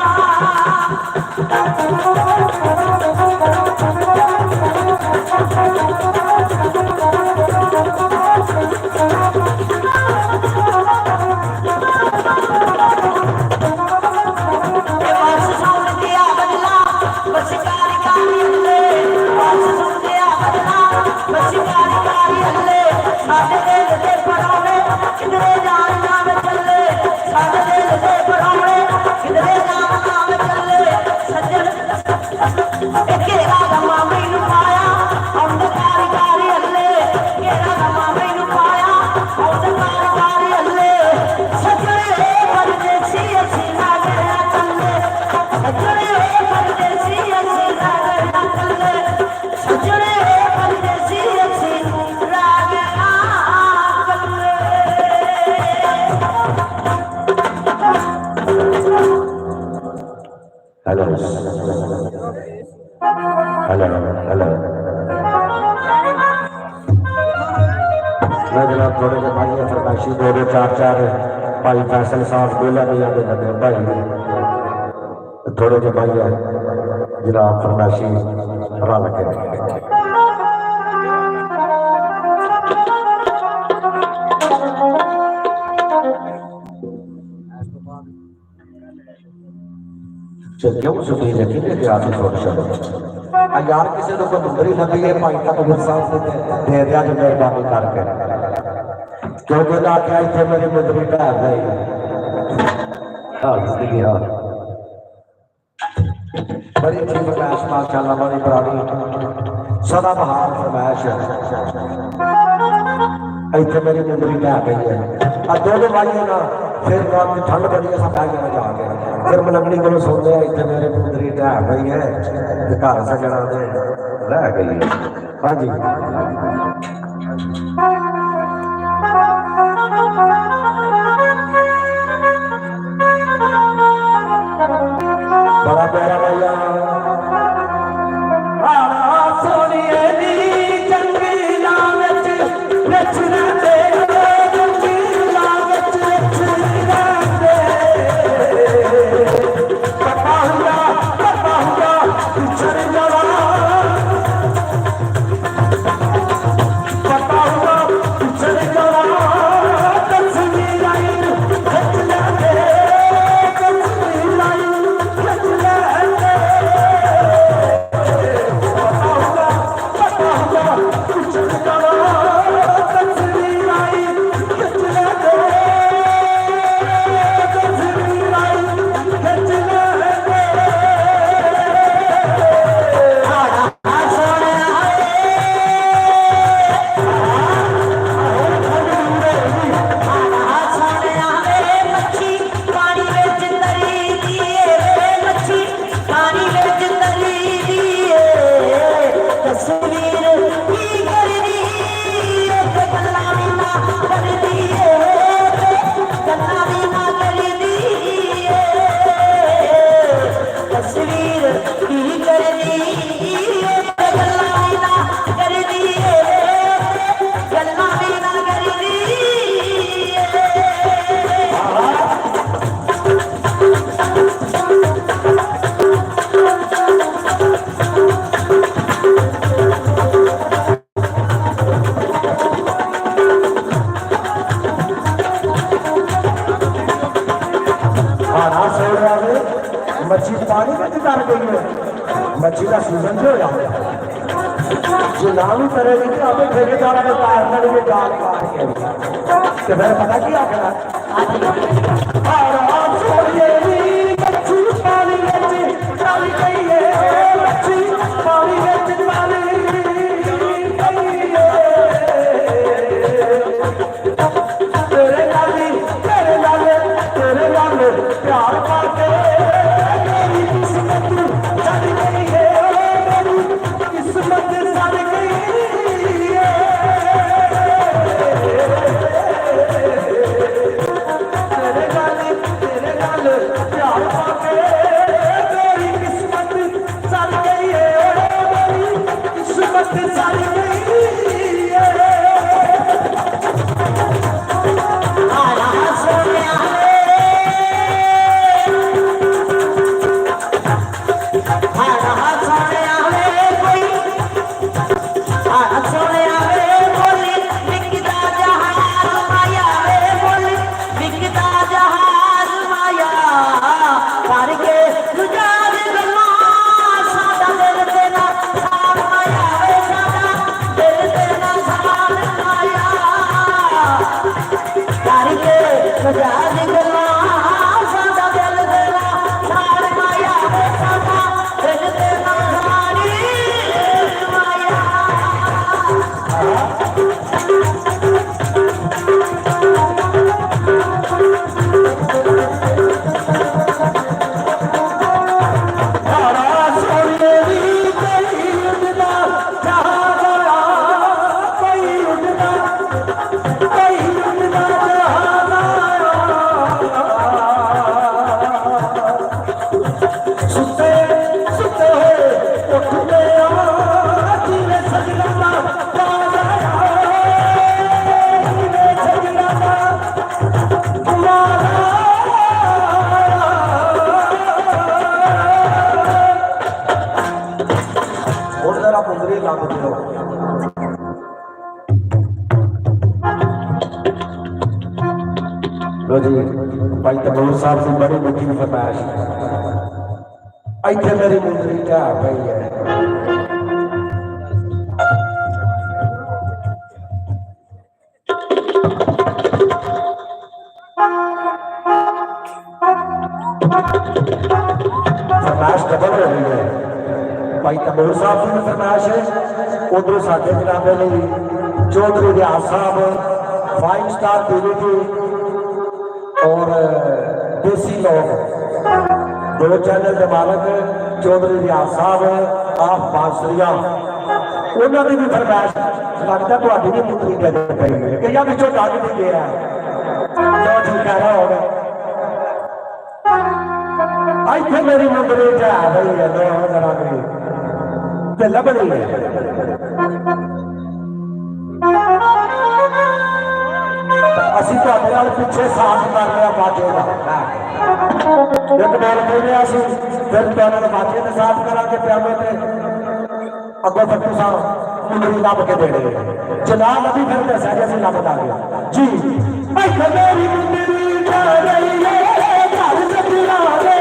हेलो हेलो हेलो मैं जनाब थोड़े से भाई फरमाइशी दो चार चार भाई फैसल साहब गोला भी आते लगे भाई थोड़े से भाई जनाब फरमाइशी रल के क्यों सुनी लगी ने आप छोड़ छोड़ यार किसी को कोई मुंदरी लगी है भाई का तो साहब से दे दिया जो मेहरबानी करके क्योंकि ना क्या इतने मेरी मुंदरी ढाल गई बड़ी अच्छी फरमाइश माशाल्लाह बड़ी पुरानी सदा बहार फरमाइश इतने मेरी मुंदरी ढह गई है दो भाई ना फिर रात की ठंड बड़ी है सब आ गया फिर मलंगड़ी को सुनते हैं इतने मेरे पुंदरी ढह गई है घर सजना दे रह गई है हाँ जी बड़ा प्यारा भैया सोनिए मच्छी पानी में कर गई है मच्छी का सीजन जो हो जो ना भी करेगी तो हमें ठेकेदार के कारखाने में जाल मार के तो फिर पता क्या करा मच्छी पानी में डाली गई है मच्छी पानी में डाली तेरे नाली तेरे नाले प्यार करके Look. सुते सुते उठते जिवे सजना दा बाज आया जिवे सजना दा बुलावा ਹੁਣ ਜਰਾ ਮੁੰਦਰੀ ਲੱਗ ਦਿਓ ਲੋ ਜੀ ਭਾਈ ਤਬੂਰ ਸਾਹਿਬ ਦੀ ਬੜੀ ਮਿੱਠੀ ਫਰਮਾਇਸ਼ ਇੱਥੇ ਮੇਰੀ ਮੁੰਦਰੀ ਢਾ ਪਈ ਹੈ फरमाइश डबल हो रही है भाई तबूर साहब की फरमाइश है उधर साढ़े जनाबे ने चौधरी रियाज साहब 5 स्टार पीवीटी और देसी लोग दो चैनल के मालक चौधरी रियाज साहब आप बांसुरिया उन्होंने भी फरमाइश लगता थोड़ी भी मुंदरी दे पई है कि या पिछों डग नहीं गया जो ठीक है होगा ਇੱਥੇ ਮੇਰੀ ਮੁੰਦਰੀ ਢਾ ਰਹੀ ਹੈ ਦੋ ਜਰਾ ਮੇਰੀ ਤੇ ਲੱਭ ਰਹੀ ਹੈ ਅਸੀਂ ਤੁਹਾਡੇ ਨਾਲ ਪਿੱਛੇ ਸਾਥ ਕਰ ਲਿਆ ਬਾਜੇ ਦਾ ਇੱਕ ਬੋਲ ਬੋਲਿਆ ਸੀ ਫਿਰ ਤੁਹਾਡੇ ਨਾਲ ਬਾਜੇ ਦਾ ਸਾਥ ਕਰਾਂਗੇ ਪਿਆਮੇ ਤੇ ਅੱਗੋਂ ਫੱਟੂ ਸਾਹਿਬ ਮੁੰਦਰੀ ਲੱਭ ਕੇ ਦੇਣੇ ਜਨਾਬ ਅਭੀ ਫਿਰ ਦੱਸਿਆ ਜੀ ਅਸੀਂ ਲੱਭ ਦਾਂਗੇ ਜੀ ਇੱਥੇ ਮੇਰੀ ਮੁੰਦਰੀ ਢਾ ਰਹੀ ਹੈ ਘਰ ਸੱਜਣਾ ਵੇ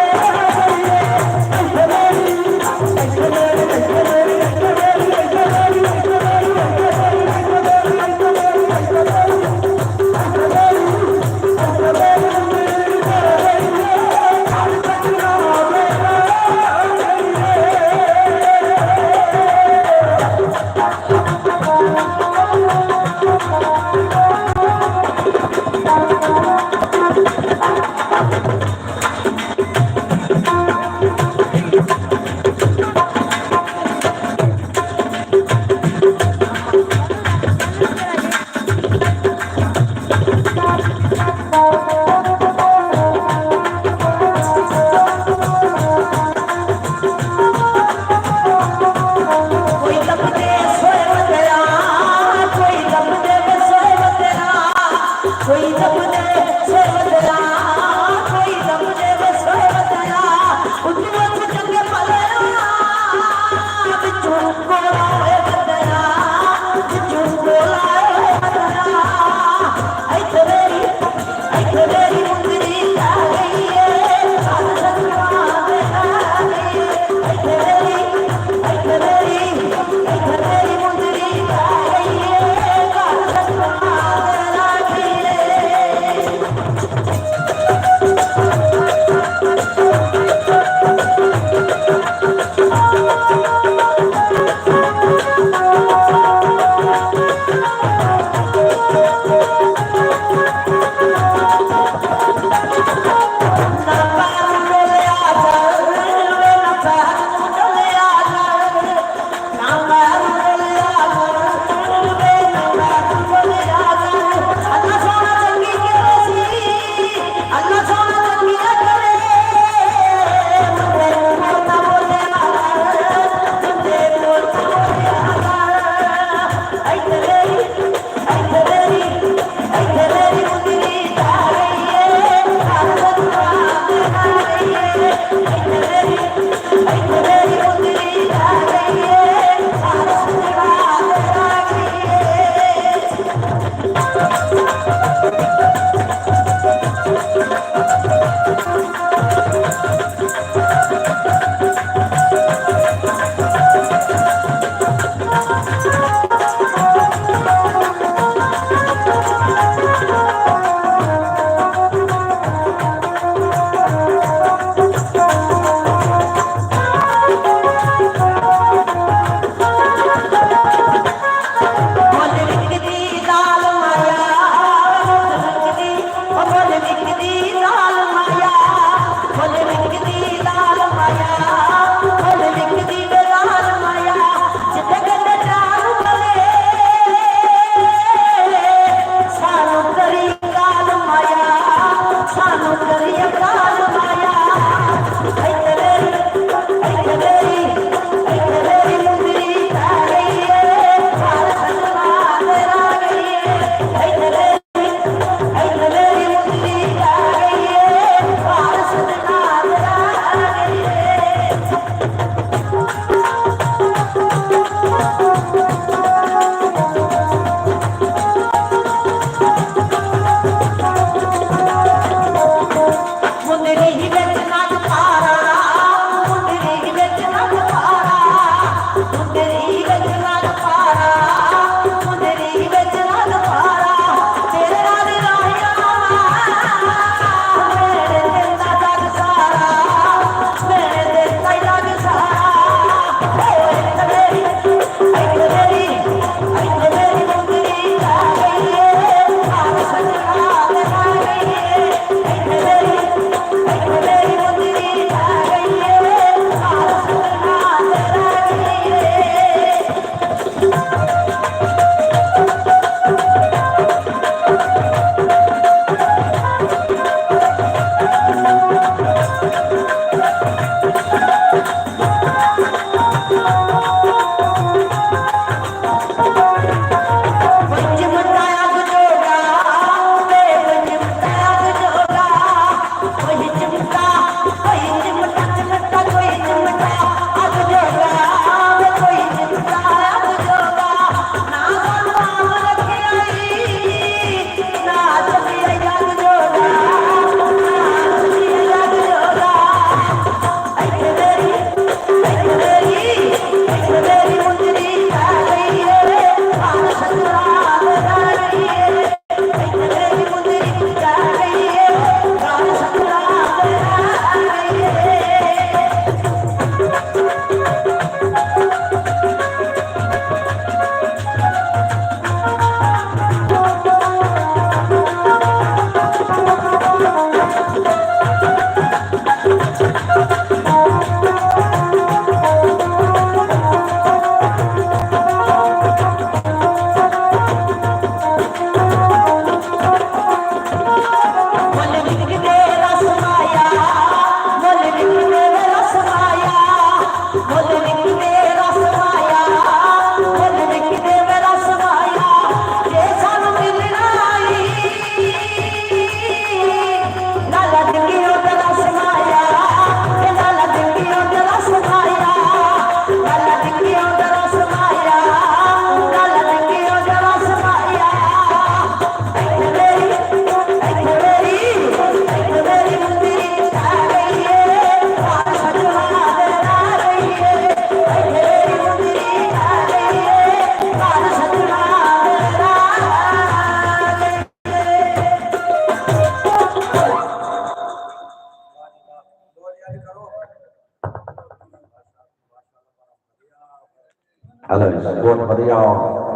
हेलो जी, बहुत बढ़िया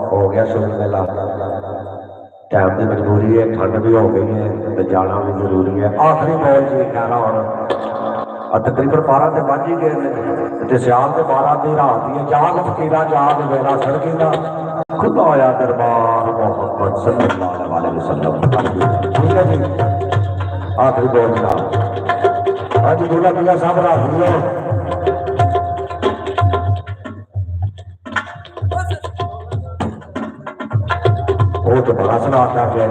हो गया शुरू मेला। टाइम की मजबूरी है, ठंड भी हो गई है तो जाना भी जरूरी है। आखिरी बॉल जी कहना हम तकरीबन 12 से बज ही गए श्याम के 12 की रात ही जाग फकीरा जाग वेला सड़की का खुदा होया दरबार मोहम्मद सल्लल्लाहु अलैहि वसल्लम। ठीक है जी, आखिरी बॉल का आज दूल्हा पिया साहब रात लो वो तो बड़ा सुनाता है।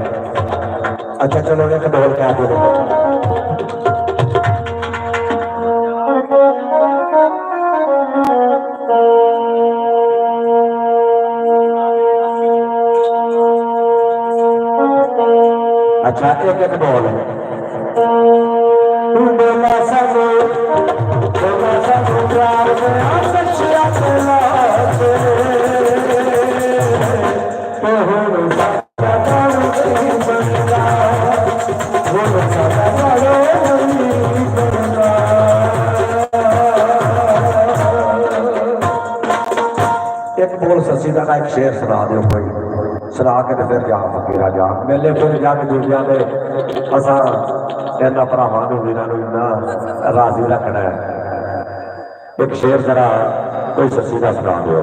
अच्छा चलो एक बॉल क्या बोलो। अच्छा एक बॉल है। एक बोल ससी का एक शेर सुना दो कोई, सुना के तो फिर जा फकीरा जा मेले फिर जाके दूसरिया ने असा इन्होंने भरावां नूं वीरां नूं इन्ना राजी रखना है। एक शेर जरा कोई ससी का सुना दो।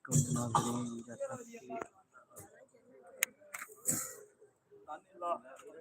नाज़रीन, जैसा कि